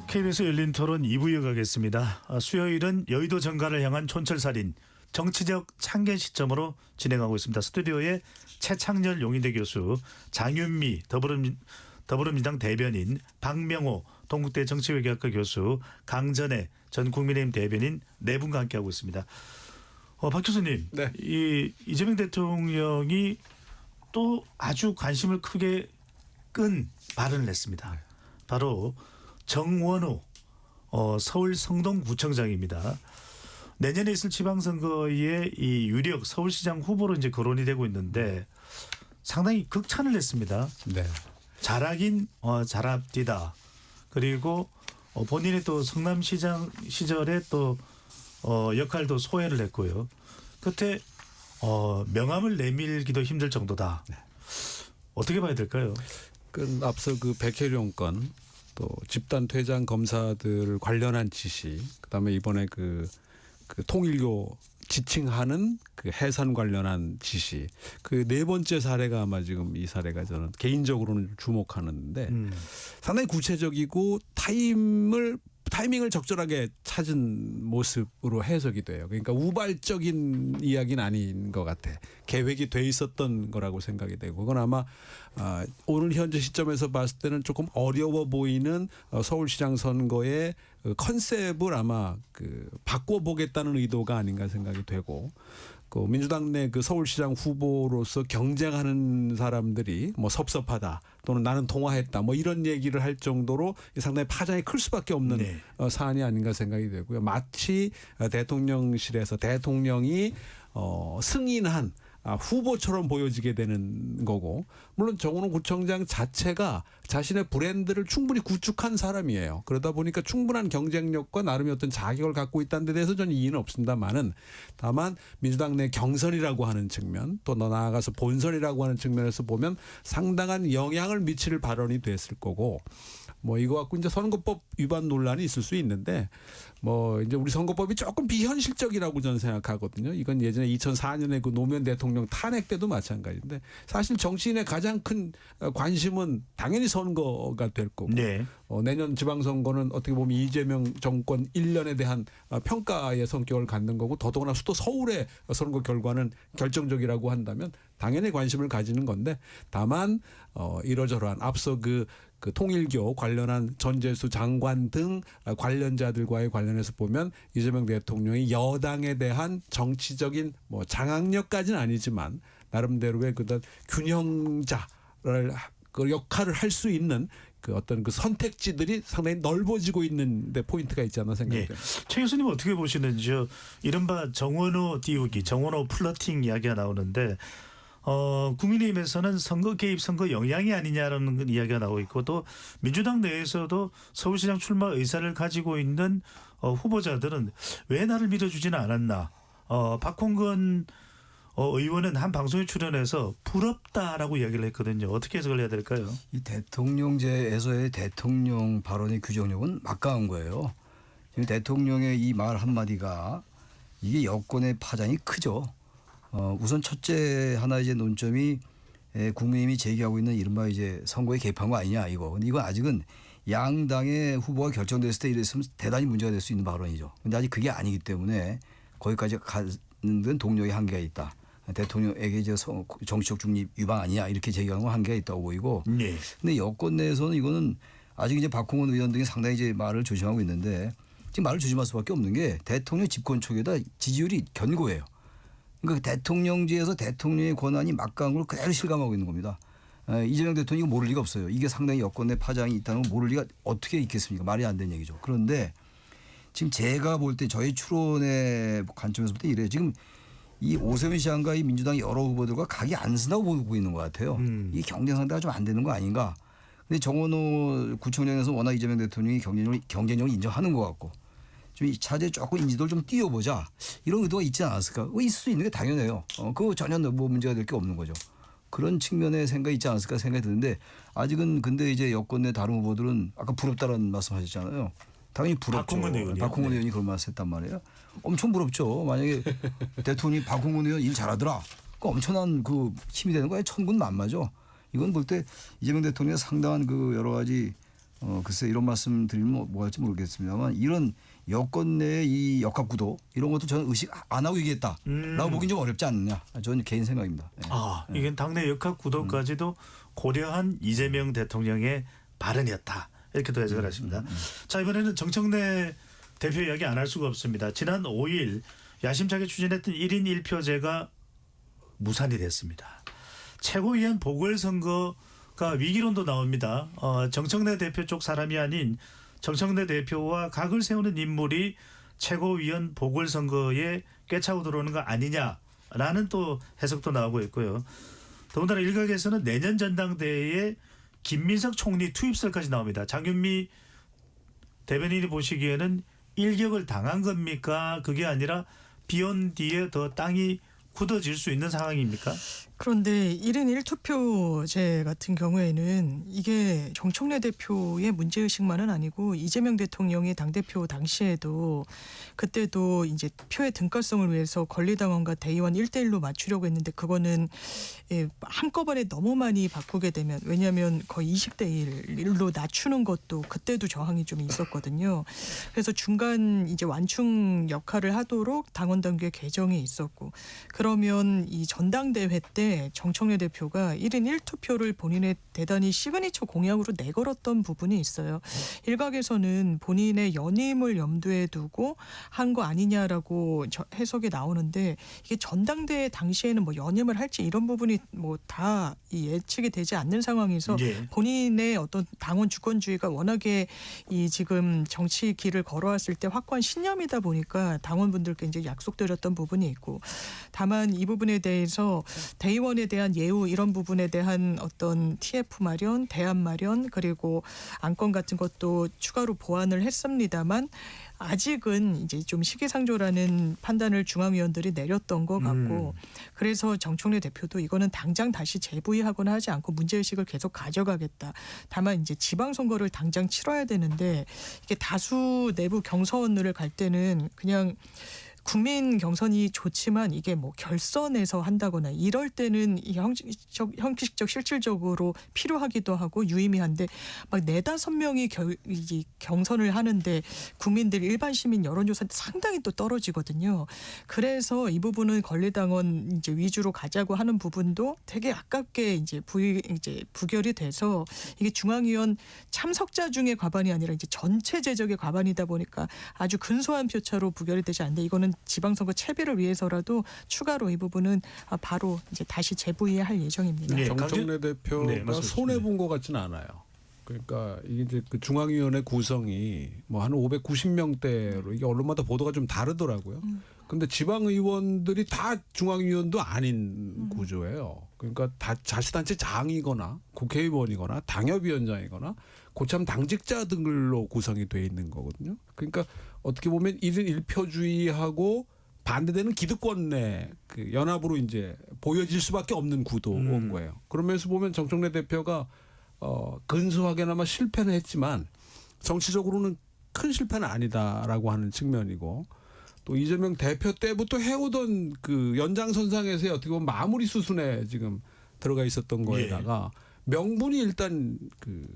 KBS 열린 토론 2부 이어가겠습니다. 수요일은 여의도 정가를 향한 촌철살인 정치적 참견 시점으로 진행하고 있습니다. 스튜디오에 최창렬 용인대 교수, 장윤미 더불어민주당 대변인, 박명호 동국대 정치외교학과 교수, 강전혜 전 국민의힘 대변인 네 분과 함께하고 있습니다. 박 교수님, 네. 이재명 대통령이 또 아주 관심을 크게 끈 발언을 했습니다. 바로 정원호 서울 성동구청장입니다. 내년에 있을 지방선거에 이 유력 서울시장 후보로 이제 거론이 되고 있는데 상당히 극찬을 했습니다. 네. 잘하긴 잘합디다. 그리고 본인의 또 성남시장 시절에 또 역할도 소화를 했고요. 끝에 명함을 내밀기도 힘들 정도다. 어떻게 봐야 될까요? 그 앞서 그 백혜룡 건 또 집단 퇴장 검사들 관련한 지시, 그다음에 이번에 그 통일교 지칭하는 그 해산 관련한 지시, 그 네 번째 사례가 아마 지금 이 사례가 저는 개인적으로는 주목하는데 상당히 구체적이고 타임을 타이밍을 적절하게 찾은 모습으로 해석이 돼요. 그러니까 우발적인 이야기는 아닌 것 같아. 계획이 돼 있었던 거라고 생각이 되고 그건 아마 오늘 현재 시점에서 봤을 때는 조금 어려워 보이는 서울시장 선거의 컨셉을 아마 바꿔보겠다는 의도가 아닌가 생각이 되고 그 민주당 내 그 서울시장 후보로서 경쟁하는 사람들이 뭐 섭섭하다 또는 나는 통화했다 뭐 이런 얘기를 할 정도로 상당히 파장이 클 수밖에 없는 네. 사안이 아닌가 생각이 되고요. 마치 대통령실에서 대통령이 승인한 후보처럼 보여지게 되는 거고 물론 정원호 구청장 자체가 자신의 브랜드를 충분히 구축한 사람이에요. 그러다 보니까 충분한 경쟁력과 나름의 어떤 자격을 갖고 있다는 데 대해서 저는 이의는 없습니다만은 다만 민주당 내 경선이라고 하는 측면 또 나아가서 본선이라고 하는 측면에서 보면 상당한 영향을 미칠 발언이 됐을 거고 뭐 이거 갖고 이제 선거법 위반 논란이 있을 수 있는데 뭐 이제 우리 선거법이 조금 비현실적이라고 저는 생각하거든요. 이건 예전에 2004년에 그 노무현 대통령 탄핵 때도 마찬가지인데 사실 정치인의 가장 큰 관심은 당연히 선거가 될 거고 네. 내년 지방선거는 어떻게 보면 이재명 정권 1년에 대한 평가의 성격을 갖는 거고 더더구나 수도 서울의 선거 결과는 결정적이라고 한다면 당연히 관심을 가지는 건데 다만 이러저러한 앞서 그 통일교 관련한 전재수 장관 등 관련자들과의 관련해서 보면 이재명 대통령이 여당에 대한 정치적인 뭐 장악력까지는 아니지만 나름대로의 그런 균형자를 그 역할을 할 수 있는 그 어떤 그 선택지들이 상당히 넓어지고 있는데 포인트가 있지 않나 생각이 됩니다. 최 교수님 어떻게 보시는지요? 이른바 정원호 띄우기, 정원호 플러팅 이야기가 나오는데 국민의힘에서는 선거 개입, 선거 영향이 아니냐라는 이야기가 나오고 있고 또 민주당 내에서도 서울시장 출마 의사를 가지고 있는 후보자들은 왜 나를 믿어주지는 않았나. 박홍근 의원은 한 방송에 출연해서 부럽다라고 이야기를 했거든요. 어떻게 해석을 해야 될까요? 이 대통령제에서의 대통령 발언의 규정력은 막강한 거예요. 지금 대통령의 이 말 한마디가 이게 여권의 파장이 크죠. 우선 첫째 하나 이제 논점이 국민의힘이 제기하고 있는 이른바 이제 선거에 개입한 거 아니냐 이거. 근데 이건 아직은 양당의 후보가 결정됐을 때 이랬으면 대단히 문제가 될 수 있는 발언이죠. 근데 아직 그게 아니기 때문에 거기까지 가는 데는 동력의 한계가 있다. 대통령에게 이제 정치적 중립 위반 아니냐 이렇게 제기하는 건 한계가 있다고 보이고. 네. 근데 여권 내에서는 이거는 아직 이제 박홍원 의원 등이 상당히 이제 말을 조심하고 있는데 지금 말을 조심할 수밖에 없는 게 대통령 집권 초기에다 지지율이 견고해요. 그러니까 대통령제에서 대통령의 권한이 막강으로 그대로 실감하고 있는 겁니다. 이재명 대통령이 모를 리가 없어요. 이게 상당히 여권 내 파장이 있다는 걸 모를 리가 어떻게 있겠습니까? 말이 안 되는 얘기죠. 그런데 지금 제가 볼 때 저희 추론의 관점에서 볼 때 이래요. 지금 이 오세훈 시장과 이 민주당 여러 후보들과 각이 안 쓴다고 보고 있는 것 같아요. 이 경쟁 상대가 좀 안 되는 거 아닌가. 근데 정원호 구청장에서 워낙 이재명 대통령이 경쟁력을 인정하는 것 같고 좀 이 차제에 조금 인지도를 좀 띄워보자 이런 의도가 있지 않았을까? 있을 수 있는 게 당연해요. 그거 전혀 뭐 문제가 될 게 없는 거죠. 그런 측면의 생각이 있지 않았을까 생각이 드는데 아직은 근데 이제 여권 내 다른 후보들은 아까 부럽다라는 말씀하셨잖아요. 당연히 부럽죠. 박홍원 의원이 그런 말씀했단 말이에요. 엄청 부럽죠. 만약에 대통령이 박홍원 의원 일 잘하더라. 그 엄청난 그 힘이 되는 거예요. 천군만마죠. 이건 볼 때 이재명 대통령의 상당한 그 여러 가지 글쎄 이런 말씀 드리면 뭐 할지 모르겠습니다만 이런 여권 내의 이 역학구도 이런 것도 저는 의식 안 하고 얘기했다라고 보긴 좀 어렵지 않느냐. 저는 개인 생각입니다. 네. 이게 당내 역학구도까지도 고려한 이재명 대통령의 발언이었다. 이렇게도 해석을 하십니다. 자, 이번에는 정청래 대표 이야기 안 할 수가 없습니다. 지난 5일 야심차게 추진했던 1인 1표제가 무산이 됐습니다. 최고위원 보궐선거가 위기론도 나옵니다. 정청래 대표 쪽 사람이 아닌 정청래 대표와 각을 세우는 인물이 최고위원 보궐선거에 꿰차고 들어오는 거 아니냐라는 또 해석도 나오고 있고요. 더군다나 일각에서는 내년 전당대회에 김민석 총리 투입설까지 나옵니다. 장윤미 대변인이 보시기에는 일격을 당한 겁니까? 그게 아니라 비온 뒤에 더 땅이 굳어질 수 있는 상황입니까? 그런데 1인 1투표제 같은 경우에는 이게 정청래 대표의 문제의식만은 아니고 이재명 대통령이 당대표 당시에도 그때도 이제 표의 등가성을 위해서 권리당원과 대의원 1대1로 맞추려고 했는데 그거는 한꺼번에 너무 많이 바꾸게 되면 왜냐하면 거의 20대 1로 낮추는 것도 그때도 저항이 좀 있었거든요. 그래서 중간 이제 완충 역할을 하도록 당원 단계 개정이 있었고 그러면 이 전당대회 때 정청래 대표가 1인 1투표를 본인의 대단히 시그니처 공약으로 내걸었던 부분이 있어요. 일각에서는 본인의 연임을 염두에 두고 한 거 아니냐라고 해석이 나오는데 이게 전당대회 당시에는 뭐 연임을 할지 이런 부분이 뭐 다 예측이 되지 않는 상황에서 예. 본인의 어떤 당원 주권주의가 워낙에 이 지금 정치 길을 걸어왔을 때 확고한 신념이다 보니까 당원분들께 이제 약속드렸던 부분이 있고 다만 이 부분에 대해서 대의원에 대한 예우 이런 부분에 대한 어떤 TF 마련, 대안 마련 그리고 안건 같은 것도 추가로 보완을 했습니다만 아직은 이제 좀 시기상조라는 판단을 중앙위원들이 내렸던 것 같고 그래서 정청래 대표도 이거는 당장 다시 재부의하거나 하지 않고 문제의식을 계속 가져가겠다. 다만 이제 지방선거를 당장 치러야 되는데 이게 다수 내부 경선을 갈 때는 그냥 국민 경선이 좋지만 이게 뭐 결선에서 한다거나 이럴 때는 이 형식적 실질적으로 필요하기도 하고 유의미한데 막 4-5명이 경선을 하는데 국민들 일반 시민 여론조사 상당히 또 떨어지거든요. 그래서 이 부분은 권리당원 이제 위주로 가자고 하는 부분도 되게 아깝게 이제 부결이 돼서 이게 중앙위원 참석자 중에 과반이 아니라 이제 전체 제적의 과반이다 보니까 아주 근소한 표차로 부결이 되지 않는데 이거는 지방선거 채비를 위해서라도 추가로 이 부분은 바로 이제 다시 재부의할 예정입니다. 네, 정청래 대표가 네, 맞습니다. 손해 본 것 같지는 않아요. 그러니까 이게 이제 그 중앙위원회 구성이 뭐 한 590명대로 이게 언론마다 보도가 좀 다르더라고요. 근데 지방 의원들이 다 중앙위원도 아닌 구조예요. 그러니까 다 자치단체 장이거나 국회의원이거나 당협위원장이거나 고참 당직자 등으로 구성이 돼 있는 거거든요. 그러니까 어떻게 보면 1인 1표주의하고 반대되는 기득권 내 그 연합으로 이제 보여질 수밖에 없는 구도인 거예요. 그러면서 보면 정청래 대표가 근소하게나마 실패는 했지만 정치적으로는 큰 실패는 아니다라고 하는 측면이고 또 이재명 대표 때부터 해오던 그 연장선상에서의 어떻게 보면 마무리 수순에 지금 들어가 있었던 거에다가 명분이 일단 그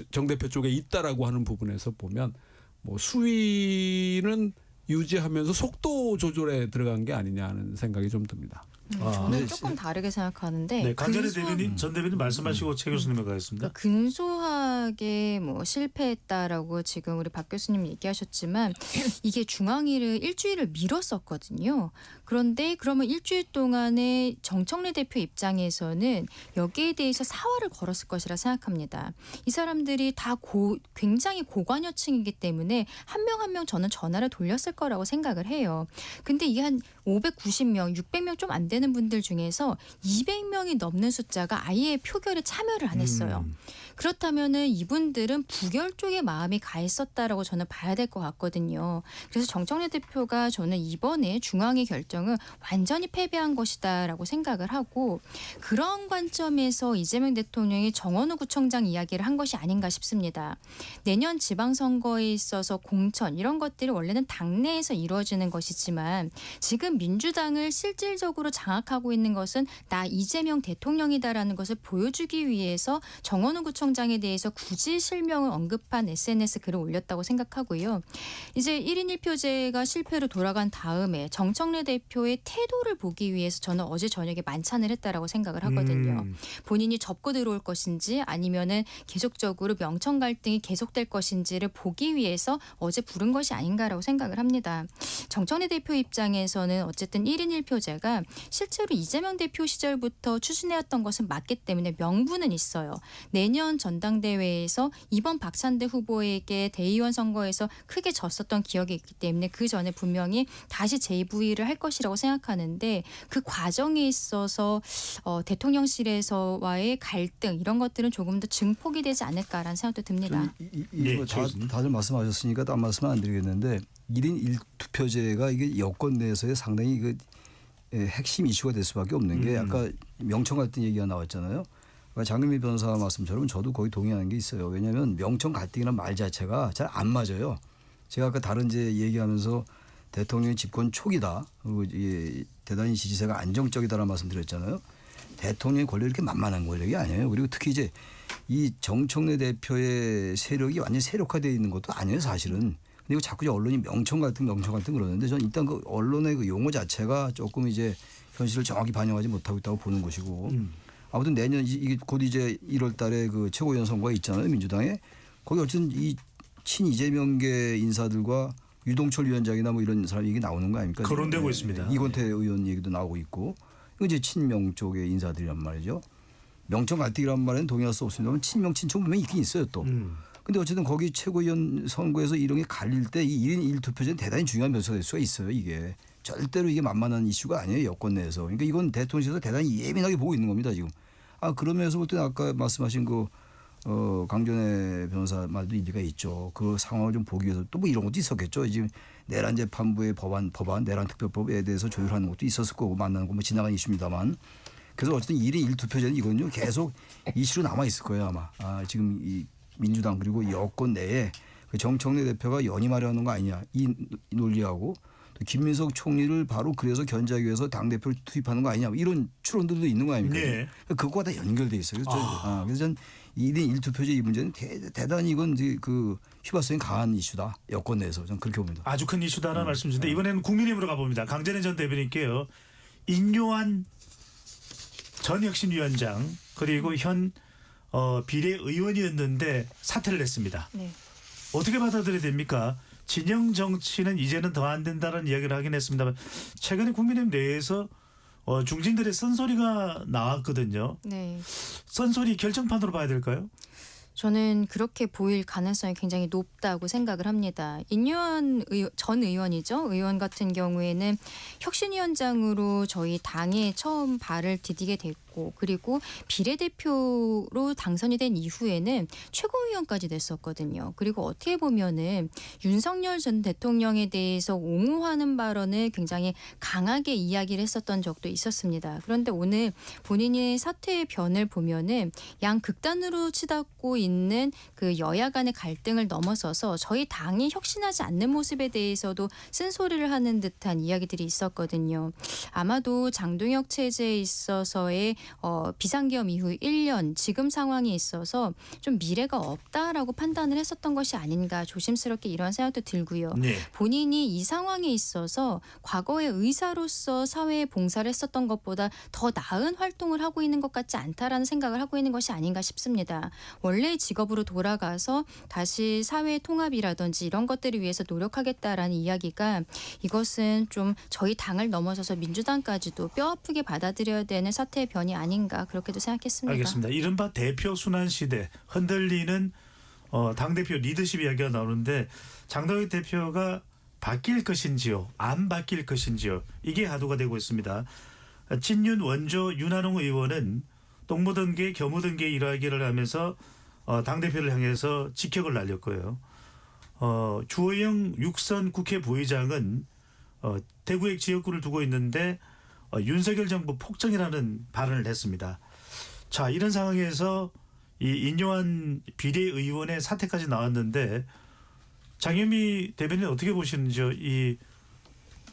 정 대표 쪽에 있다라고 하는 부분에서 보면 뭐 수위는 유지하면서 속도 조절에 들어간 게 아니냐 하는 생각이 좀 듭니다. 저는 네, 조금 다르게 생각하는데 네, 강전의 대변인 전 대변인 말씀하시고 최 교수님 가겠습니다. 근소하게 뭐 실패했다라고 지금 우리 박 교수님 얘기하셨지만 이게 중앙위를 일주일을 미뤘었거든요. 그런데 그러면 일주일 동안에 정청래 대표 입장에서는 여기에 대해서 사활을 걸었을 것이라 생각합니다. 이 사람들이 다 굉장히 고관여층이기 때문에 한 명 한 명 저는 전화를 돌렸을 거라고 생각을 해요. 근데 이게 한 590명, 600명 좀 안 되는 분들 중에서 200명이 넘는 숫자가 아예 표결에 참여를 안 했어요. 그렇다면은 이분들은 부결 쪽에 마음이 가 있었다라고 저는 봐야 될 것 같거든요. 그래서 정청래 대표가 저는 이번에 중앙위 결정은 완전히 패배한 것이다라고 생각을 하고 그런 관점에서 이재명 대통령이 정원우 구청장 이야기를 한 것이 아닌가 싶습니다. 내년 지방선거에 있어서 공천 이런 것들이 원래는 당내에서 이루어지는 것이지만 지금 민주당을 실질적으로 장악하고 있는 것은 나 이재명 대통령이다라는 것을 보여주기 위해서 정원우 구청장에 대해서 굳이 실명을 언급한 SNS 글을 올렸다고 생각하고요. 이제 1인 1표제가 실패로 돌아간 다음에 정청래 대표의 태도를 보기 위해서 저는 어제 저녁에 만찬을 했다라고 생각을 하거든요. 본인이 접고 들어올 것인지 아니면은 계속적으로 명청 갈등이 계속될 것인지를 보기 위해서 어제 부른 것이 아닌가라고 생각을 합니다. 정청래 대표 입장에서는 어쨌든 1인 1표제가 실제로 이재명 대표 시절부터 추진해왔던 것은 맞기 때문에 명분은 있어요. 내년 전당대회에서 이번 박찬대 후보에게 대의원 선거에서 크게 졌었던 기억이 있기 때문에 그 전에 분명히 다시 재부의를 할 것이라고 생각하는데 그 과정에 있어서 대통령실에서와의 갈등 이런 것들은 조금 더 증폭이 되지 않을까라는 생각도 듭니다. 다들 말씀하셨으니까 딴 말씀은 안 드리겠는데 1인 1투표제가 이게 여권 내에서의 상당히 핵심 이슈가 될 수밖에 없는 게 아까 명청 갈등 얘기가 나왔잖아요. 그러니까 장금희 변호사 말씀처럼 저도 거의 동의하는 게 있어요. 왜냐하면 명청 갈등이라는 말 자체가 잘 안 맞아요. 제가 아까 다른 제 얘기하면서 대통령의 집권 초기다. 그리고 이게 대단히 지지세가 안정적이다라는 말씀 드렸잖아요. 대통령의 권력이 이렇게 만만한 권력이 아니에요. 그리고 특히 이제 이 정청래 대표의 세력이 완전히 세력화되어 있는 것도 아니에요, 사실은. 근데 이거 자꾸 이제 언론이 명청 갈등 그러는데 저는 일단 그 언론의 그 용어 자체가 조금 이제 현실을 정확히 반영하지 못하고 있다고 보는 것이고 아무튼 내년 이게 곧 이제 1월 달에 그 최고위원 선거가 있잖아요, 민주당에. 거기 어쨌든 이 친 이재명계 인사들과 유동철 위원장이나 뭐 이런 사람 얘기 나오는 거 아닙니까? 거론되고 있습니다. 이건태 의원 얘기도 나오고 있고 이거 이제 친명 쪽의 인사들이란 말이죠. 명청 갈등이란 말에는 동의할 수 없습니다만 친명 친청 분명히 있긴 있어요 또. 근데 어쨌든 거기 최고위원 선거에서 이런 게 갈릴 때 이 1인 1투표제는 대단히 중요한 변수가 될 수가 있어요. 이게 절대로 이게 만만한 이슈가 아니에요, 여권 내에서. 그러니까 이건 대통령실에서 대단히 예민하게 보고 있는 겁니다 지금. 그런 면에서 볼 때는 아까 말씀하신 그 강전애 변호사 말도 일리가 있죠. 그 상황을 좀 보기 위해서 또 뭐 이런 것도 있었겠죠. 지금 내란 재판부의 법안 내란 특별법에 대해서 조율하는 것도 있었을 거고 만나는 거 뭐 지나간 이슈입니다만. 그래서 어쨌든 1인 1투표제는 이건요 계속 이슈로 남아 있을 거예요 아마. 지금 이 민주당 그리고 여권 내에 그 정청래 대표가 연임하려는 거 아니냐 이 논리하고 또 김민석 총리를 바로 그래서 견제하기 위해서 당 대표를 투입하는 거 아니냐 이런 추론들도 있는 거 아닙니까? 네. 그거와 다 연결돼 있어요. 그래서 저는 1인 1투표제 이 문제는 대단히 이건 이제 그 휘발성이 강한 이슈다 여권 내에서 저는 그렇게 봅니다. 아주 큰 이슈다라는 말씀 주신데 이번에는 국민의힘으로 가봅니다. 강전애 전 대변인께요. 인요한 전 혁신위원장 그리고 현 비례의원이었는데 사퇴를 했습니다. 네. 어떻게 받아들여야 됩니까? 진영 정치는 이제는 더 안 된다는 이야기를 하긴 했습니다만 최근에 국민의힘 내에서 중진들의 쓴소리가 나왔거든요. 네. 쓴소리 결정판으로 봐야 될까요? 저는 그렇게 보일 가능성이 굉장히 높다고 생각을 합니다. 인요한 전 의원이죠. 의원 같은 경우에는 혁신위원장으로 저희 당에 처음 발을 디디게 됐고 그리고 비례대표로 당선이 된 이후에는 최고위원까지 됐었거든요. 그리고 어떻게 보면은 윤석열 전 대통령에 대해서 옹호하는 발언을 굉장히 강하게 이야기를 했었던 적도 있었습니다. 그런데 오늘 본인이 사퇴의 변을 보면은 양 극단으로 치닫고 있는 그 여야 간의 갈등을 넘어서서 저희 당이 혁신하지 않는 모습에 대해서도 쓴소리를 하는 듯한 이야기들이 있었거든요. 아마도 장동혁 체제에 있어서의 비상계엄 이후 1년 지금 상황에 있어서 좀 미래가 없다라고 판단을 했었던 것이 아닌가 조심스럽게 이런 생각도 들고요. 네. 본인이 이 상황에 있어서 과거의 의사로서 사회에 봉사를 했었던 것보다 더 나은 활동을 하고 있는 것 같지 않다라는 생각을 하고 있는 것이 아닌가 싶습니다. 원래 직업으로 돌아가서 다시 사회 통합이라든지 이런 것들을 위해서 노력하겠다라는 이야기가 이것은 좀 저희 당을 넘어서서 민주당까지도 뼈아프게 받아들여야 되는 사태의 변이 아닌가 그렇게도 생각했습니다. 알겠습니다. 이른바 대표 순환 시대 흔들리는 당대표 리더십 이야기가 나오는데 장동혁 대표가 바뀔 것인지요 안 바뀔 것인지요 이게 화두가 되고 있습니다. 친윤 원조 윤한홍 의원은 똥 묻은 개 겨 묻은 개 이야기를 하면서 당대표를 향해서 직격을 날렸고요. 주호영 육선 국회 부의장은 대구의 지역구를 두고 있는데 윤석열 정부 폭정이라는 발언을 했습니다. 자, 이런 상황에서 이 인요한 비례의원의 사태까지 나왔는데 장현미 대변인 어떻게 보시는지요? 이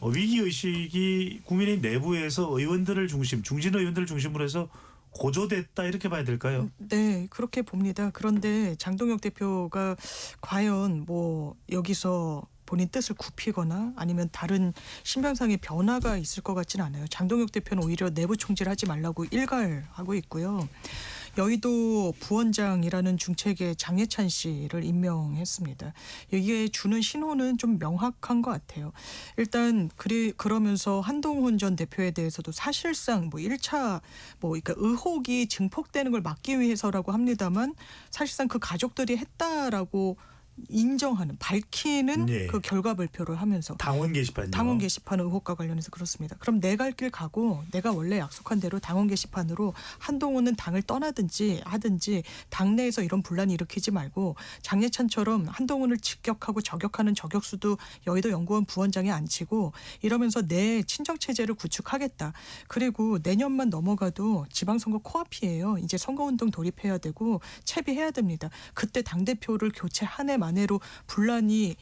위기의식이 국민의힘 내부에서 의원들을 중진 의원들을 중심으로 해서 고조됐다 이렇게 봐야 될까요? 네, 그렇게 봅니다. 그런데 장동혁 대표가 과연 뭐 여기서 본인 뜻을 굽히거나 아니면 다른 신변상의 변화가 있을 것 같지는 않아요. 장동혁 대표는 오히려 내부 총질하지 말라고 일갈하고 있고요. 여의도 부원장이라는 중책의 장예찬 씨를 임명했습니다. 여기에 주는 신호는 좀 명확한 것 같아요. 일단 그러면서 한동훈 전 대표에 대해서도 사실상 뭐 1차 그러니까 의혹이 증폭되는 걸 막기 위해서라고 합니다만 사실상 그 가족들이 했다라고 인정하는 밝히는 예. 그 결과 발표를 하면서 당원 게시판요. 당원 게시판 의혹과 관련해서 그렇습니다. 그럼 내 갈 길 가고 내가 원래 약속한 대로 당원 게시판으로 한동훈은 당을 떠나든지 하든지 당내에서 이런 분란이 일으키지 말고 장례찬처럼 한동훈을 직격하고 저격하는 저격수도 여의도 연구원 부원장에 앉히고 이러면서 내 친정체제를 구축하겠다. 그리고 내년만 넘어가도 지방선거 코앞이에요. 이제 선거운동 돌입해야 되고 채비해야 됩니다. 그때 당대표를 교체 한 해 만에로 분란이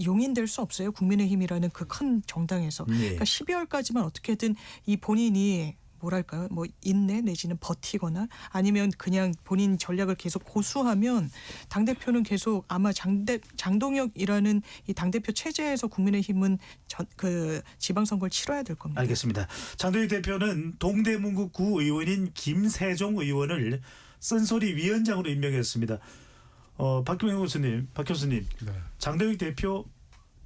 용인될 수 없어요. 국민의힘이라는 그 큰 정당에서. 네. 그러니까 12월까지만 어떻게든 이 본인이 뭐랄까요? 뭐 인내 내지는 버티거나 아니면 그냥 본인 전략을 계속 고수하면 당대표는 계속 아마 장동혁이라는 이 당대표 체제에서 국민의힘은 그 지방선거를 치러야 될 겁니다. 알겠습니다. 장동혁 대표는 동대문구 구의원인 김세종 의원을 쓴소리 위원장으로 임명했습니다. 박규명 교수님, 박 교수님, 네. 장동혁 대표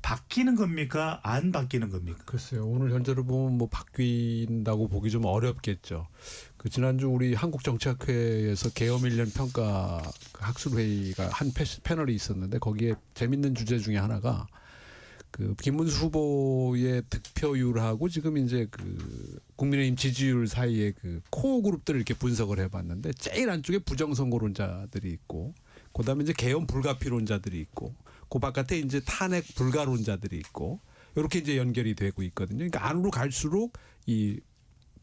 바뀌는 겁니까? 안 바뀌는 겁니까? 글쎄요. 오늘 현재로 보면 뭐 바뀐다고 보기 좀 어렵겠죠. 그 지난주 우리 한국정치학회에서 계엄 1년 평가 학술회의가 한 패널이 있었는데 거기에 재밌는 주제 중에 하나가 그 김문수 후보의 득표율하고 지금 이제 그 국민의힘 지지율 사이의 그 코어 그룹들을 이렇게 분석을 해봤는데 제일 안쪽에 부정선거론자들이 있고 그다음에 이제 개헌 불가피론자들이 있고 그 바깥에 이제 탄핵 불가론자들이 있고 이렇게 이제 연결이 되고 있거든요. 그러니까 안으로 갈수록 이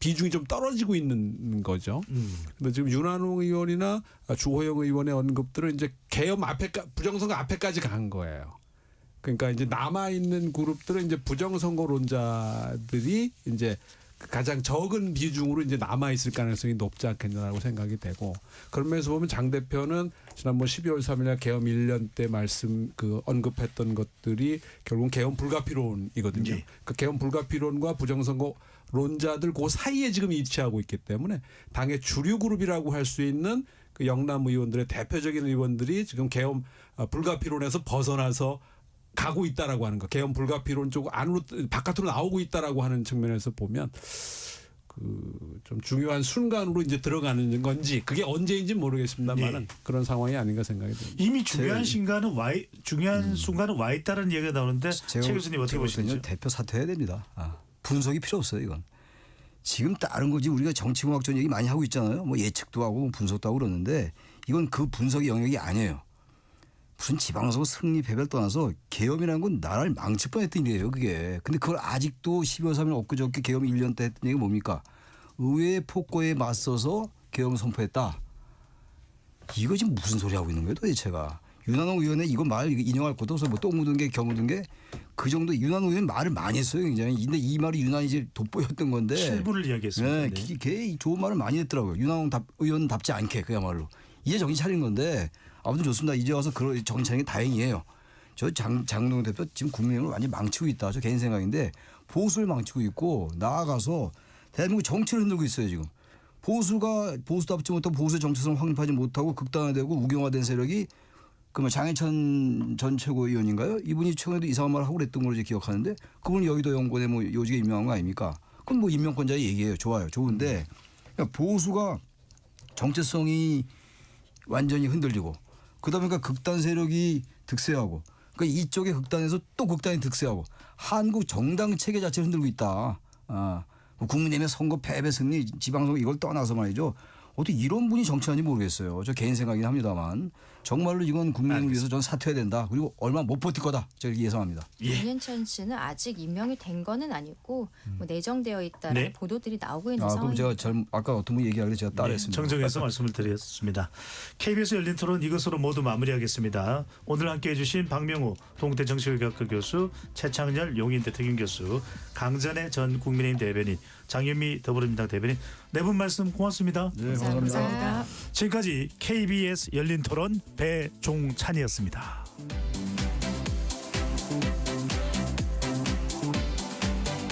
비중이 좀 떨어지고 있는 거죠. 근데 지금 윤한홍 의원이나 주호영 의원의 언급들은 이제 개헌 부정선거 앞에까지 간 거예요. 그러니까 이제 남아 있는 그룹들은 이제 부정선거론자들이 이제 가장 적은 비중으로 이제 남아 있을 가능성이 높지 않겠냐라고 생각이 되고 그런 면에서 보면 장 대표는 지난번 12월 3일날 계엄 1년 때 언급했던 것들이 결국은 계엄 불가피론이거든요. 예. 그 계엄 불가피론과 부정선거론자들 그 사이에 지금 위치하고 있기 때문에 당의 주류 그룹이라고 할 수 있는 그 영남 의원들의 대표적인 의원들이 지금 계엄 불가피론에서 벗어나서 가고 있다라고 하는 거. 계엄 불가피론 쪽 안으로 바깥으로 나오고 있다라고 하는 측면에서 보면 그 좀 중요한 순간으로 이제 들어가는 건지 그게 언제인지 모르겠습니다만은 네. 그런 상황이 아닌가 생각이 듭니다. 이미 중요한 순간은 와 있다는 얘기가 나오는데 최 교수님 어떻게 보시는지요? 대표 사퇴해야 됩니다. 분석이 필요 없어요, 이건. 지금 다른 거지 우리가 정치공학적 얘기 많이 하고 있잖아요. 뭐 예측도 하고 분석도 하고 그러는데 이건 그 분석의 영역이 아니에요. 무슨 지방선거 승리 패배를 떠나서 계엄이라는 건 나라를 망칠 뻔했던 일이에요. 그게. 근데 그걸 아직도 12월 3일 엊그저께 계엄 1년 때 했던 얘기가 뭡니까? 의회의 폭거에 맞서서 계엄을 선포했다. 이거 지금 무슨 소리 하고 있는 거예요 도대체가. 윤한홍 의원의 이거 말 인용할 것도 없어. 뭐 똥 묻은 게 겨 묻은 게 그 정도 윤한홍 의원 말을 많이 했어요 굉장히. 근데 이 말이 유난히 이제 돋보였던 건데. 7분을 이야기했습니다. 네, 네. 걔 좋은 말을 많이 했더라고요. 윤한홍 의원답지 않게 그야말로. 이제 정신 차린 건데 아무튼 좋습니다. 이제 와서 그런 정신 차린 게 다행이에요. 저 장동혁 대표 지금 국민의힘을 완전히 망치고 있다. 저 개인 생각인데 보수를 망치고 있고 나아가서 대한민국 정치를 흔들고 있어요 지금. 보수답지 못하고 보수의 정체성을 확립하지 못하고 극단화되고 우경화된 세력이 그 장해찬 전 최고위원인가요? 이분이 최근에도 이상한 말을 하고 그랬던 걸로 이제 기억하는데 그분은 여의도 연구원에 뭐 요직에 임명한 거 아닙니까? 그건 뭐 임명권자의 얘기예요. 좋아요. 좋은데 그러니까 보수가 정체성이 완전히 흔들리고 그다음에 그러니까 극단 세력이 득세하고 그러니까 이쪽의 극단에서 또 극단이 득세하고 한국 정당 체계 자체를 흔들고 있다. 국민의힘의 선거 패배 승리 지방선거 이걸 떠나서 말이죠. 어떻게 이런 분이 정치하는지 모르겠어요. 저 개인 생각이긴 합니다만 정말로 이건 국민을 위해서 저는 사퇴해야 된다. 그리고 얼마 못 버틸 거다. 제가 예상합니다. 윤현찬 씨는 아직 임명이 된 거는 아니고 뭐 내정되어 있다는 네. 보도들이 나오고 있는 그럼 상황입니다. 제가 아까 어떤 분이 얘기하길래 제가 따라했습니다. 정정해서 말씀을 드렸습니다. KBS 열린 토론 이것으로 모두 마무리하겠습니다. 오늘 함께해 주신 박명우 동대정치교육학과 교수, 최창렬 용인대 특임 교수, 강전의 전 국민의힘 대변인, 장현미 더불어민주당 대변인 네 분 말씀 고맙습니다. 네, 감사합니다. 지금까지 KBS 열린 토론 배종찬이었습니다.